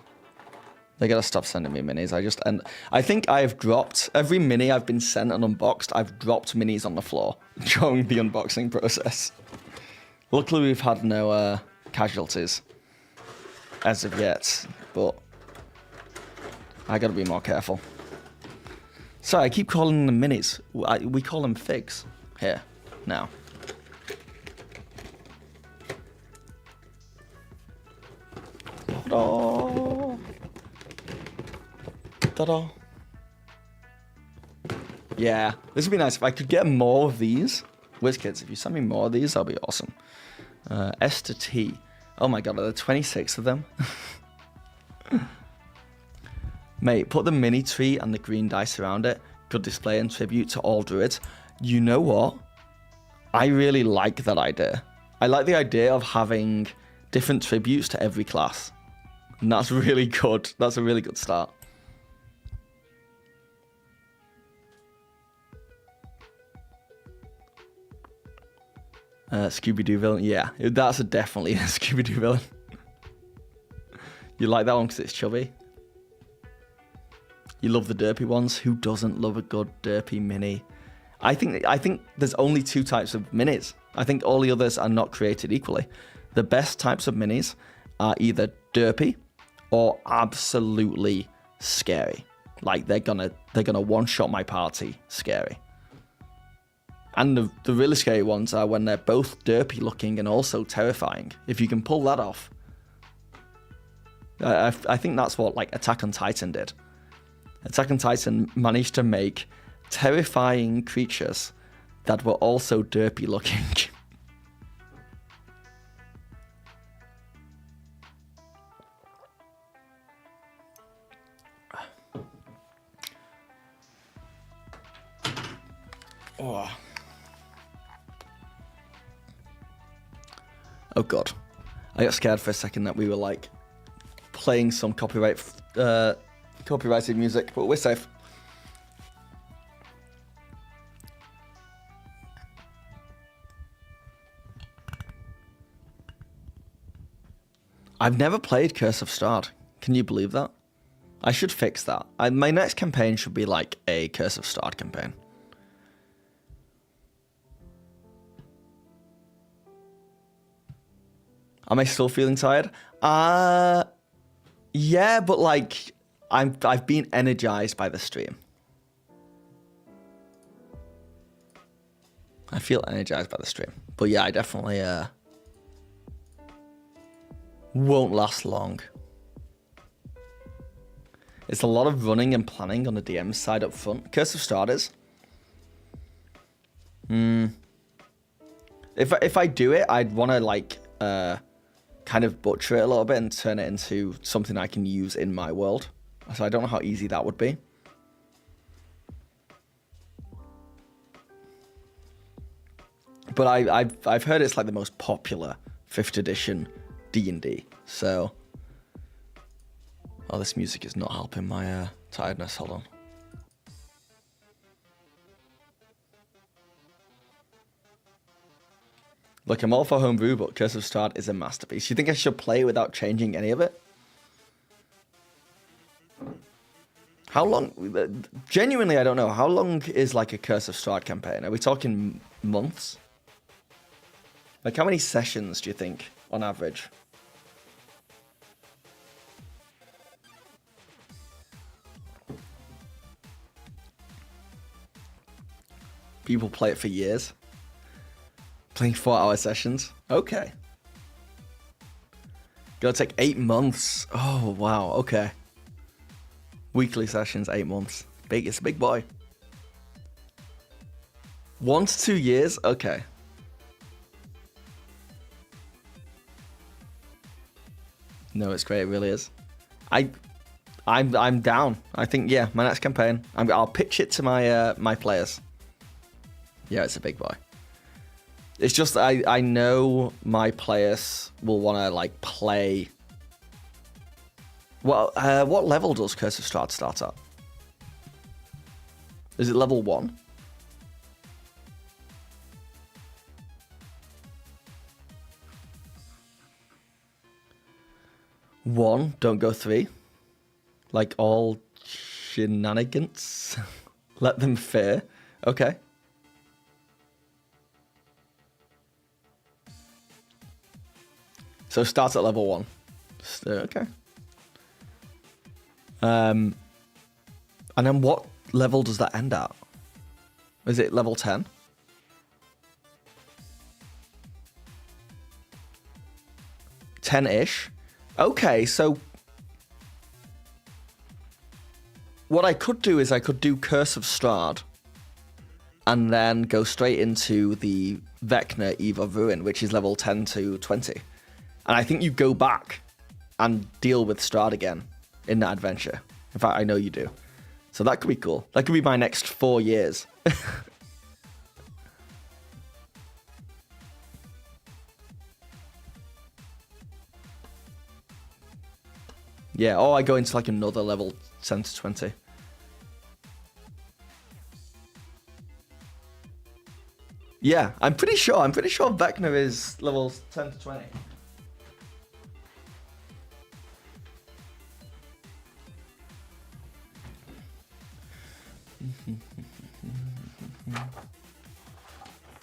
They gotta stop sending me minis. I think I have dropped every mini I've been sent and unboxed. I've dropped minis on the floor during the unboxing process. Luckily, we've had no casualties as of yet, but I gotta be more careful. Sorry, I keep calling them minis. We call them figs here now. Oh. Ta-da. Yeah, this would be nice if I could get more of these. WizKids, if you send me more of these, that'll be awesome. S to T. Oh my god, are there 26 of them? Mate, put the mini tree and the green dice around it. Good display and tribute to all druids. You know what? I really like that idea. I like the idea of having different tributes to every class. And that's really good. That's a really good start. Scooby-Doo villain. Yeah, that's definitely a Scooby-Doo villain. You like that one because it's chubby? You love the derpy ones? Who doesn't love a good derpy mini? I think there's only two types of minis. I think all the others are not created equally. The best types of minis are either derpy or absolutely scary. Like they're gonna one-shot my party scary. And the really scary ones are when they're both derpy looking and also terrifying. If you can pull that off. I think that's what like Attack on Titan did. Attack on Titan managed to make terrifying creatures that were also derpy looking. Oh god, I got scared for a second that we were like playing some copyrighted music, but we're safe. I've never played Curse of Strahd. Can you believe that? I should fix that. My next campaign should be like a Curse of Strahd campaign. Am I still feeling tired? Yeah, but like I've been energized by the stream. I feel energized by the stream. But yeah, I definitely won't last long. It's a lot of running and planning on the DM side up front. Curse of Strahd is. If I do it, I'd want to like kind of butcher it a little bit and turn it into something I can use in my world. So I don't know how easy that would be. But I've heard it's like the most popular 5th edition D&D. So, oh, this music is not helping my tiredness. Hold on. Look, I'm all for homebrew, but Curse of Strahd is a masterpiece. You think I should play without changing any of it? How long? Genuinely, I don't know. How long is like a Curse of Strahd campaign? Are we talking months? Like, how many sessions do you think, on average? People play it for years. Playing 4-hour sessions. Okay. Gonna take 8 months. Oh, wow. Okay. Weekly sessions, 8 months. Big. It's a big boy. 1 to 2 years? Okay. No, it's great. It really is. I'm down. I think, yeah, my next campaign. I'll pitch it to my my players. Yeah, it's a big boy. It's just I know my players will want to like play. Well, what level does Curse of Strahd start at? Is it level 1? One, don't go 3. Like all shenanigans. Let them fear. Okay. So start at level 1. Okay. And then what level does that end at? Is it level 10? Ten-ish. Okay, so what I could do is I could do Curse of Strahd and then go straight into the Vecna Eve of Ruin, which is level 10 to 20. And I think you go back and deal with Strahd again in that adventure. In fact, I know you do. So that could be cool. That could be my next 4 years. Yeah, or I go into like another level 10 to 20. Yeah, I'm pretty sure Vecna is levels 10 to 20.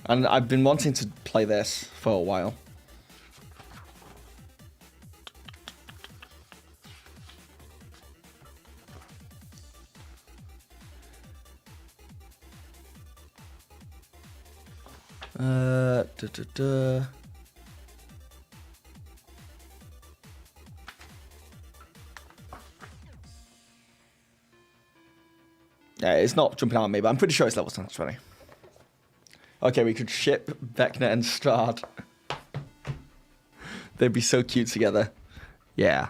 And I've been wanting to play this for a while. Yeah, it's not jumping out at me, but I'm pretty sure it's level 10 to 20. Okay, we could ship Vecna and Strahd. They'd be so cute together. Yeah.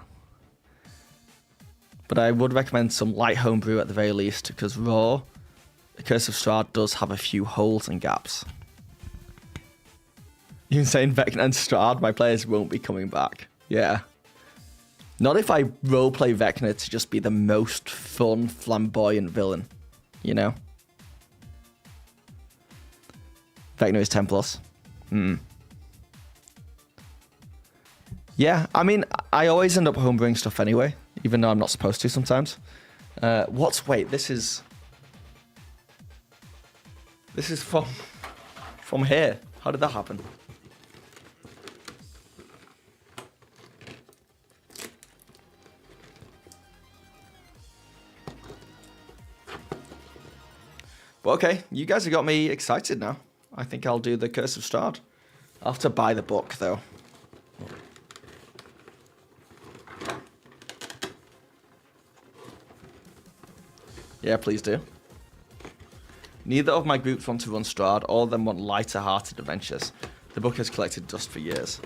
But I would recommend some light homebrew at the very least, because Raw, the Curse of Strahd does have a few holes and gaps. You're saying Vecna and Strahd, my players won't be coming back. Yeah. Not if I roleplay Vecna to just be the most fun, flamboyant villain. You know? Vecna is 10 plus. Yeah, I mean, I always end up homebrewing stuff anyway, even though I'm not supposed to sometimes. Wait, this is from here. How did that happen? But okay, you guys have got me excited now. I think I'll do the Curse of Strahd. I'll have to buy the book, though. Yeah, please do. Neither of my groups want to run Strahd. All of them want lighter-hearted adventures. The book has collected dust for years.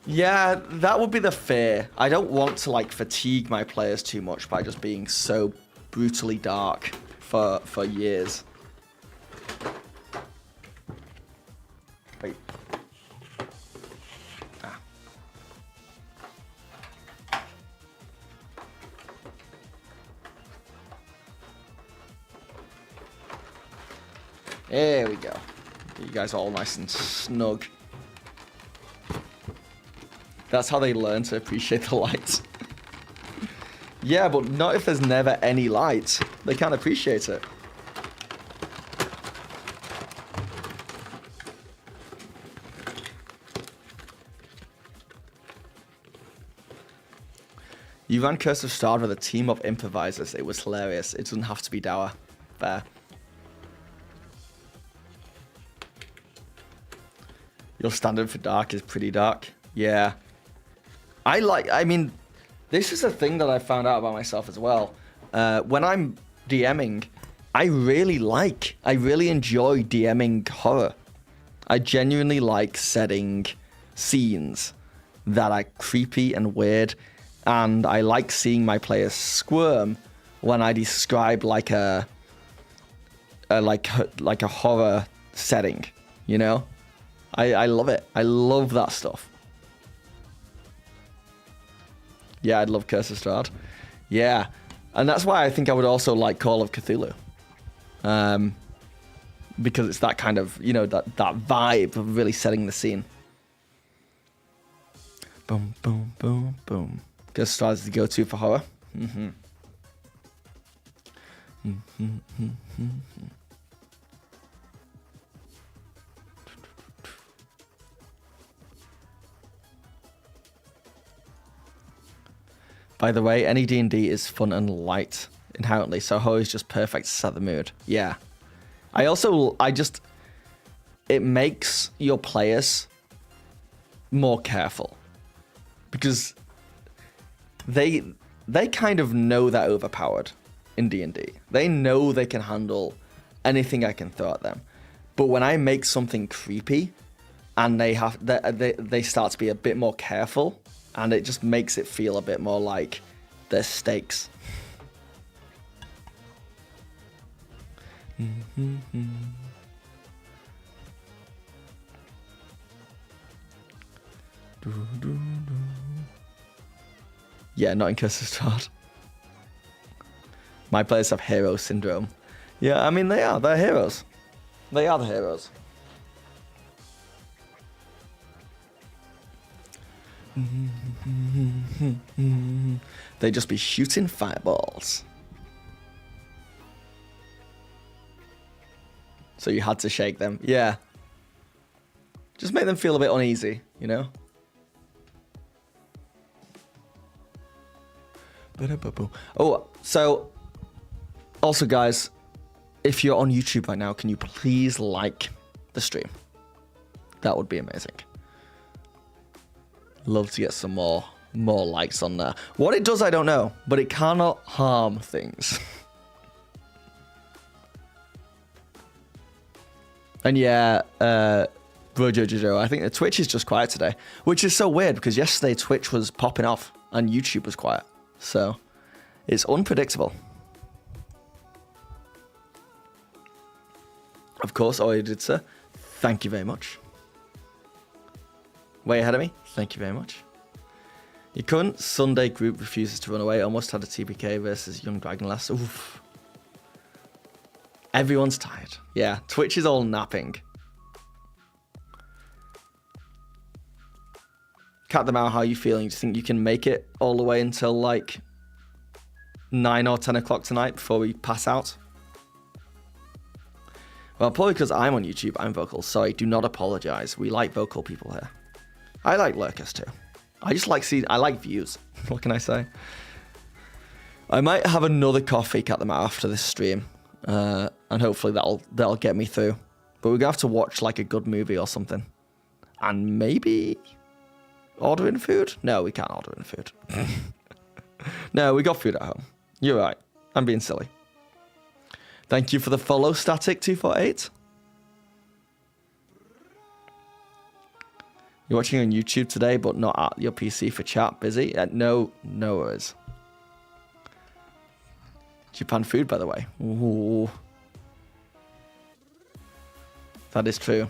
Yeah, that would be the fear. I don't want to, like, fatigue my players too much by just being so brutally dark for years. Wait. Ah. There we go. You guys are all nice and snug. That's how they learn to appreciate the light. Yeah, but not if there's never any light. They can't appreciate it. You ran Curse of Strahd with a team of improvisers. It was hilarious. It doesn't have to be dour. Fair. Your standard for dark is pretty dark. Yeah. I mean, this is a thing that I found out about myself as well. When I'm DMing, I really enjoy DMing horror. I genuinely like setting scenes that are creepy and weird, and I like seeing my players squirm when I describe like a horror setting, you know? I love it. I love that stuff. Yeah, I'd love Curse of Strahd. Yeah. And that's why I think I would also like Call of Cthulhu. Because it's that kind of, you know, that vibe of really setting the scene. Boom, boom, boom, boom. Curse of Strahd is the go-to for horror. By the way, any D&D is fun and light inherently, so horror is just perfect to set the mood. Yeah. It makes your players more careful. Because they kind of know they're overpowered in D&D. They know they can handle anything I can throw at them. But when I make something creepy and they start to be a bit more careful, and it just makes it feel a bit more like there's stakes. Yeah, not in Curse of Strahd. My players have hero syndrome. Yeah, I mean, they're heroes. They are the heroes. They just be shooting fireballs. So you had to shake them. Yeah. Just make them feel a bit uneasy, you know? Oh, so also, guys, if you're on YouTube right now, can you please like the stream? That would be amazing. Love to get some more likes on there. What it does, I don't know, but it cannot harm things. And yeah, Bro Jojo, I think the Twitch is just quiet today, which is so weird because yesterday Twitch was popping off and YouTube was quiet. So it's unpredictable. Of course, oh, you did, sir. Thank you very much. Way ahead of me. Thank you very much. Your current Sunday group refuses to run away. Almost had a TPK versus Young Dragon last. Oof. Everyone's tired. Yeah, Twitch is all napping. Cat the Mouse, how are you feeling? Do you think you can make it all the way until like 9 or 10 o'clock tonight before we pass out? Well, probably because I'm on YouTube, I'm vocal. Sorry, do not apologize. We like vocal people here. I like lurkers too. I like views. What can I say? I might have another coffee, Cat the Mouse, after this stream. And hopefully that'll get me through. But we're gonna have to watch like a good movie or something. And maybe order in food? No, we can't order in food. No, we got food at home. You're right. I'm being silly. Thank you for the follow, Static248. You're watching on YouTube today, but not at your PC for chat. Busy? No worries. Japan food, by the way. Ooh. That is true.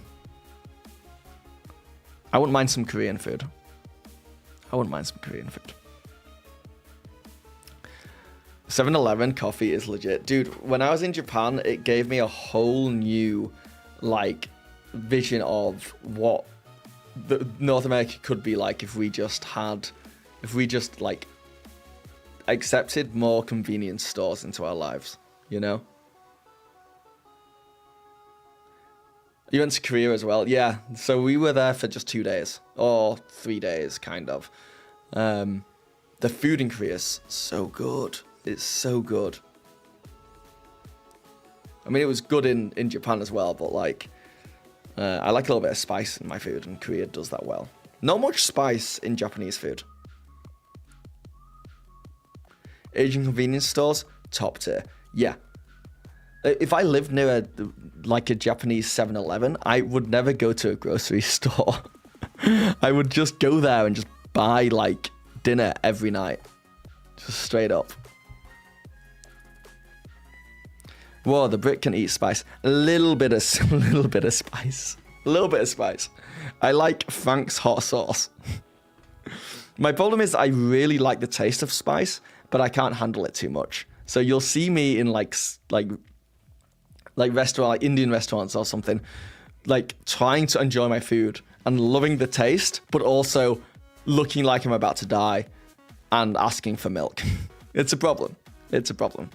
I wouldn't mind some Korean food. 7-Eleven coffee is legit. Dude, when I was in Japan, it gave me a whole new, like, vision of what North America could be like if we just, like, accepted more convenience stores into our lives, you know? You went to Korea as well? Yeah, so we were there for just 2 days, or 3 days, kind of. The food in Korea is so good. It's so good. I mean, it was good in Japan as well, but like, I like a little bit of spice in my food, and Korea does that well. Not much spice in Japanese food. Asian convenience stores, top tier. Yeah. If I lived near a Japanese 7-Eleven, I would never go to a grocery store. I would just go there and just buy like dinner every night. Just straight up. Whoa, the Brit can eat spice. A little bit of spice. A little bit of spice. I like Frank's hot sauce. My problem is I really like the taste of spice, but I can't handle it too much. So you'll see me in like restaurant, like Indian restaurants or something, like trying to enjoy my food and loving the taste, but also looking like I'm about to die and asking for milk. It's a problem. It's a problem.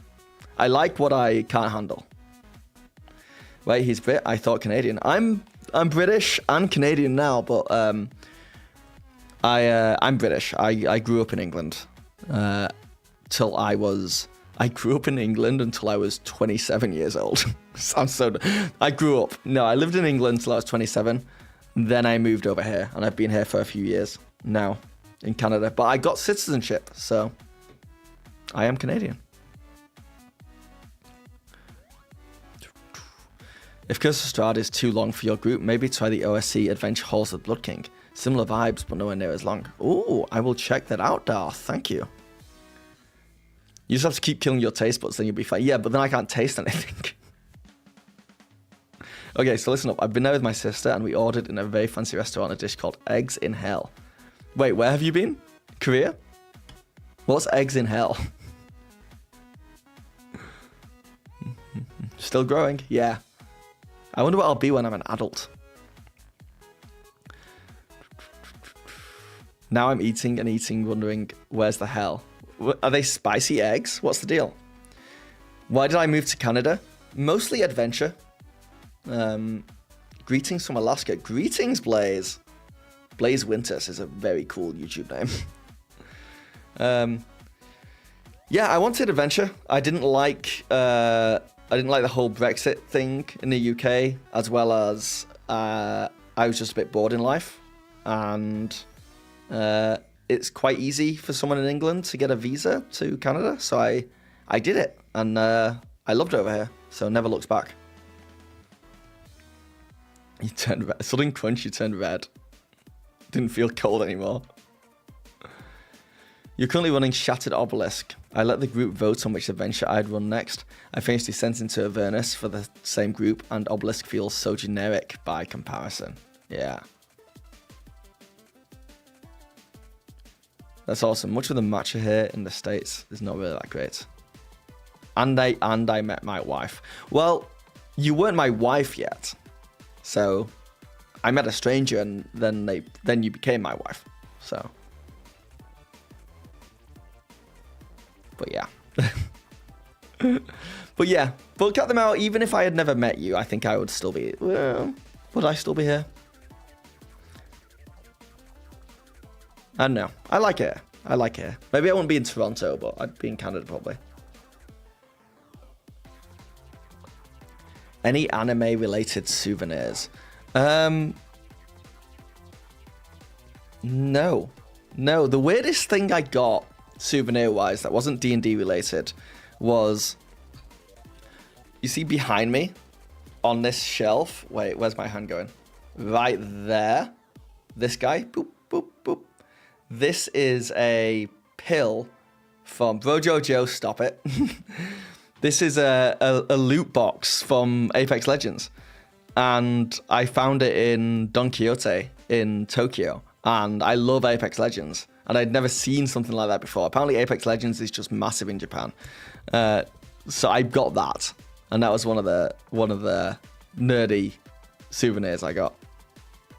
I like what I can't handle. Wait, he's Brit? I thought Canadian. I'm British and Canadian now, but I'm British. I grew up in England till I was. I grew up in England until I was 27 years old. Sounds so. I grew up. No, I lived in England until I was 27. Then I moved over here, and I've been here for a few years now in Canada. But I got citizenship, so I am Canadian. If Curse of Strahd is too long for your group, maybe try the OSC Adventure Halls of Blood King. Similar vibes, but nowhere near as long. Ooh, I will check that out, Darth. Thank you. You just have to keep killing your taste buds, then you'll be fine. Yeah, but then I can't taste anything. Okay, so listen up. I've been there with my sister, and we ordered in a very fancy restaurant a dish called Eggs in Hell. Wait, where have you been? Korea? What's Eggs in Hell? Still growing? Yeah. I wonder what I'll be when I'm an adult. Now I'm eating and eating, wondering, where's the hell? Are they spicy eggs? What's the deal? Why did I move to Canada? Mostly adventure. Greetings from Alaska. Greetings, Blaze. Blaze Winters is a very cool YouTube name. Yeah, I wanted adventure. I didn't like the whole Brexit thing in the UK, as well as I was just a bit bored in life, and it's quite easy for someone in England to get a visa to Canada, so I did it, and I loved it over here, so never looked back. You turned red. Sudden crunch, you turned red. Didn't feel cold anymore. You're currently running Shattered Obelisk. I let the group vote on which adventure I'd run next. I finished Descent into Avernus for the same group, and Obelisk feels so generic by comparison. Yeah. That's awesome. Much of the matcha here in the States is not really that great. And I met my wife. Well, you weren't my wife yet. So I met a stranger, and then you became my wife. So, but yeah. But cut them out. Even if I had never met you, I think I would still be. Would I still be here? I don't know. I like it. Maybe I wouldn't be in Toronto, but I'd be in Canada probably. Any anime-related souvenirs? No. The weirdest thing I got souvenir-wise that wasn't D&D related was, you see behind me on this shelf. Wait, where's my hand going? Right there. This guy. Boop, boop, boop. This is a pill from Brojojo. Stop it. This is a loot box from Apex Legends, and I found it in Don Quixote in Tokyo, and I love Apex Legends, and I'd never seen something like that before. Apparently Apex Legends is just massive in Japan, so I got that, and that was one of the nerdy souvenirs I got.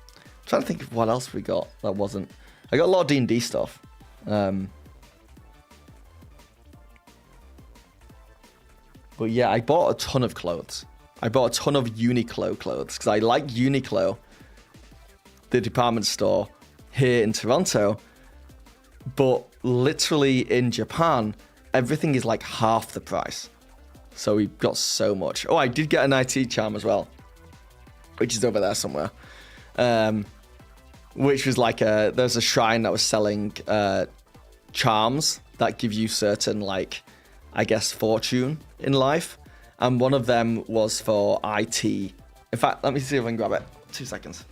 I'm trying to think of what else we got that wasn't. I got a lot of D&D stuff. But yeah, I bought a ton of clothes. I bought a ton of Uniqlo clothes because I like Uniqlo, the department store here in Toronto. But literally in Japan, everything is like half the price. So we got so much. Oh, I did get an IT charm as well, which is over there somewhere. Which was like there's a shrine that was selling charms that give you certain, like, I guess, fortune in life, and one of them was for IT. In fact, let me see if I can grab it. 2 seconds.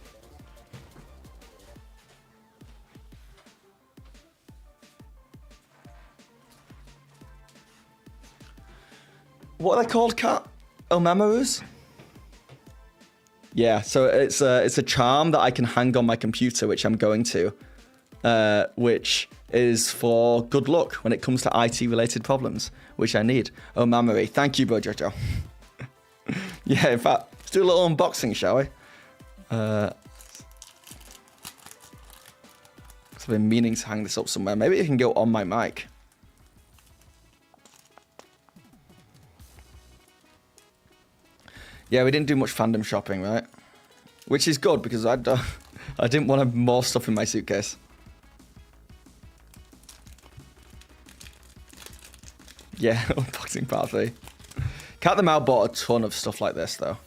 What are they called, Kat? Omamarus? Yeah, so it's a charm that I can hang on my computer, which I'm going to, which is for good luck when it comes to IT-related problems, which I need. Oh, Mamori. Thank you, Bojojo. Yeah, in fact, let's do a little unboxing, shall we? I've been meaning to hang this up somewhere. Maybe it can go on my mic. Yeah, we didn't do much fandom shopping, right? Which is good, because I didn't want more stuff in my suitcase. Yeah, unboxing part 3. Cat the Mouse bought a ton of stuff like this, though.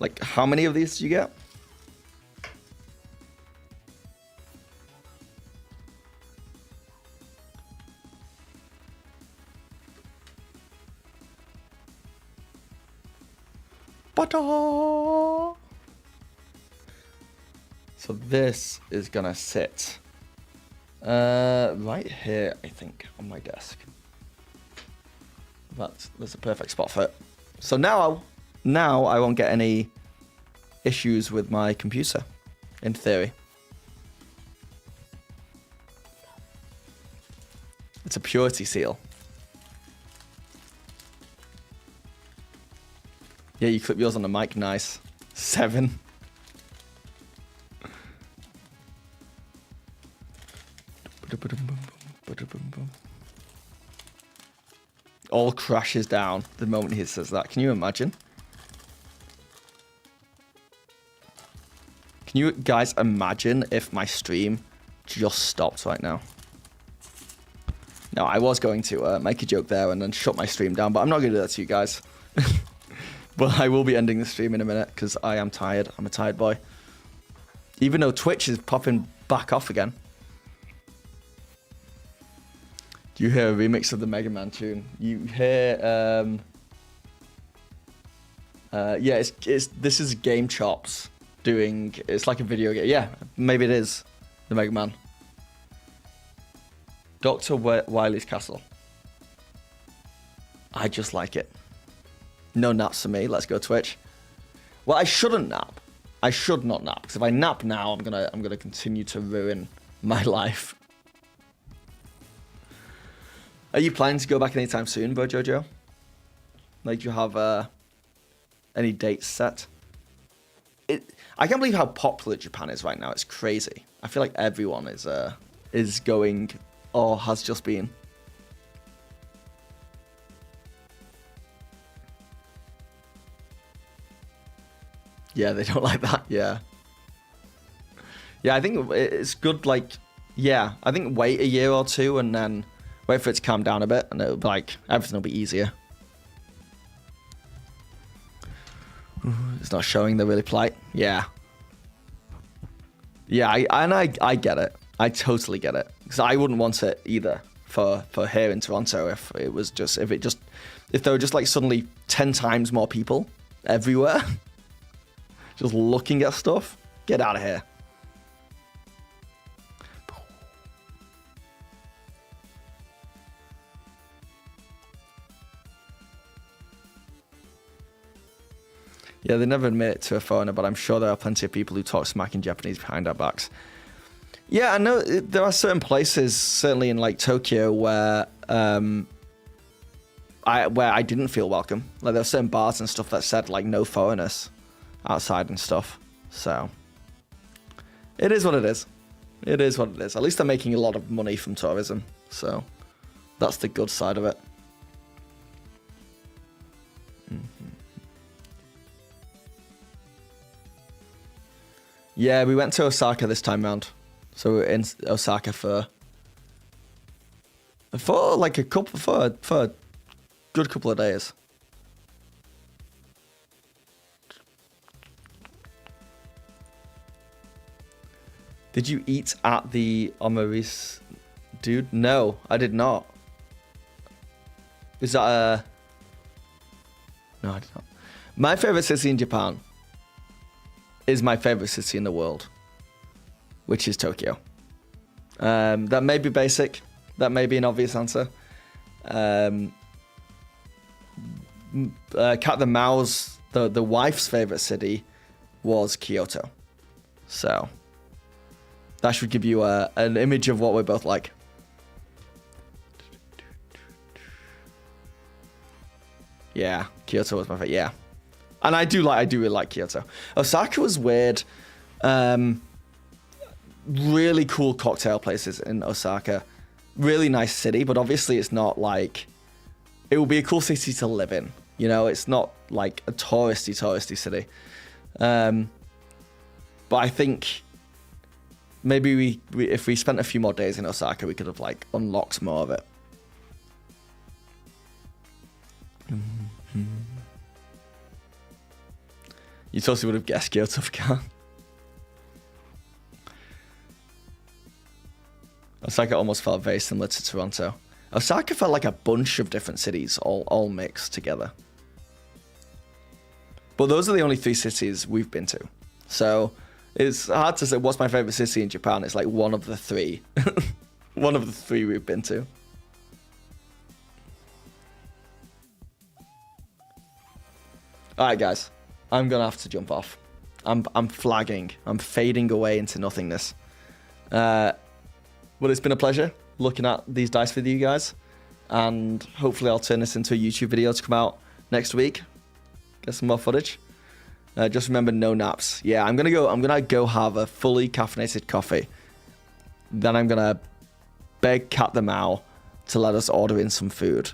Like, how many of these did you get? Ba-da! So this is gonna sit right here, I think, on my desk. That's a perfect spot for it. So now I won't get any issues with my computer, in theory. It's a purity seal. Yeah, you clip yours on the mic, nice. 7. All crashes down the moment he says that. Can you imagine? Can you guys imagine if my stream just stopped right now? No, I was going to make a joke there and then shut my stream down, but I'm not going to do that to you guys. But I will be ending the stream in a minute because I am tired. I'm a tired boy. Even though Twitch is popping back off again. Do you hear a remix of the Mega Man tune? You hear, yeah, this is Game Chops doing, it's like a video game. Yeah, maybe it is the Mega Man. Dr. Wily's Castle. I just like it. No naps for me. Let's go Twitch. Well, I shouldn't nap. I should not nap because if I nap now, I'm gonna continue to ruin my life. Are you planning to go back anytime soon, Bro Jojo? Like, do you have any dates set? I can't believe how popular Japan is right now. It's crazy. I feel like everyone is going or has just been. Yeah, they don't like that. Yeah. Yeah, I think it's good, like, yeah, I think wait a year or two and then wait for it to calm down a bit and it'll be like, everything will be easier. It's not showing, they're really polite. Yeah. Yeah, I get it. I totally get it. Because I wouldn't want it either for here in Toronto if there were just like suddenly 10 times more people everywhere. Just looking at stuff. Get out of here. Yeah, they never admit it to a foreigner, but I'm sure there are plenty of people who talk smack in Japanese behind our backs. Yeah, I know there are certain places, certainly in like Tokyo, where I didn't feel welcome. Like there were certain bars and stuff that said like no foreigners outside and stuff. So it is what it is. It is what it is. At least they're making a lot of money from tourism. So that's the good side of it. Yeah, we went to Osaka this time round. So we were in Osaka for like a good couple of days. Did you eat at the Omaris, dude? No, I did not. Is that a... No, I did not. My favorite city in Japan is my favorite city in the world, which is Tokyo. That may be basic. That may be an obvious answer. Cat the Mao's, the wife's favorite city was Kyoto. So that should give you an image of what we're both like. Yeah, Kyoto was my favorite. Yeah. And I do really like Kyoto. Osaka was weird. Really cool cocktail places in Osaka. Really nice city, but obviously it's not like... It will be a cool city to live in. You know, it's not like a touristy city. But I think maybe if we spent a few more days in Osaka, we could have like unlocked more of it. You totally would have guessed Kyoto for car. Osaka almost felt very similar to Toronto. Osaka felt like a bunch of different cities all mixed together. But those are the only 3 cities we've been to. So it's hard to say what's my favorite city in Japan. It's like one of the 3. One of the 3 we've been to. All right, guys. I'm going to have to jump off. I'm flagging. I'm fading away into nothingness. But it's been a pleasure looking at these dice with you guys. And hopefully I'll turn this into a YouTube video to come out next week. Get some more footage. Just remember, no naps. Yeah, I'm gonna go have a fully caffeinated coffee. Then I'm gonna beg Cat the Mao to let us order in some food.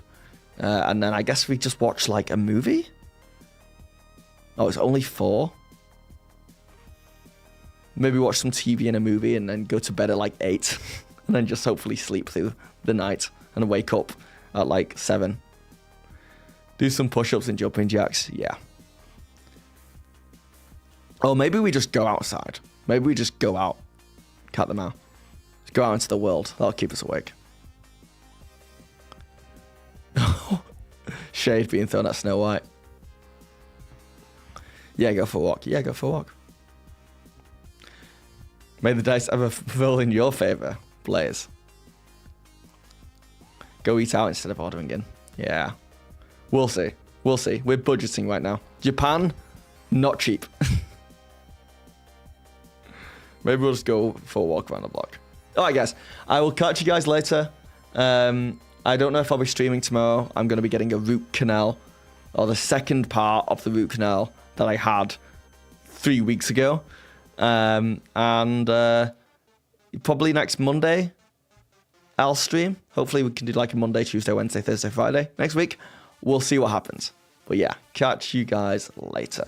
And then I guess we just watch like a movie? Oh, it's only 4? Maybe watch some TV and a movie and then go to bed at like 8. And then just hopefully sleep through the night and wake up at like 7. Do some push-ups and jumping jacks. Yeah. Oh, maybe we just go outside. Maybe we just go out. Cat the Mao. Just go out into the world. That'll keep us awake. Shade being thrown at Snow White. Yeah, go for a walk. Yeah, go for a walk. May the dice ever fall in your favor, Blaze. Go eat out instead of ordering in. Yeah. We'll see. We'll see. We're budgeting right now. Japan, not cheap. Maybe we'll just go for a walk around the block. All right, guys. I will catch you guys later. I don't know if I'll be streaming tomorrow. I'm going to be getting a root canal, or the second part of the root canal that I had 3 weeks ago. And probably next Monday, I'll stream. Hopefully we can do like a Monday, Tuesday, Wednesday, Thursday, Friday next week. We'll see what happens. But yeah, catch you guys later.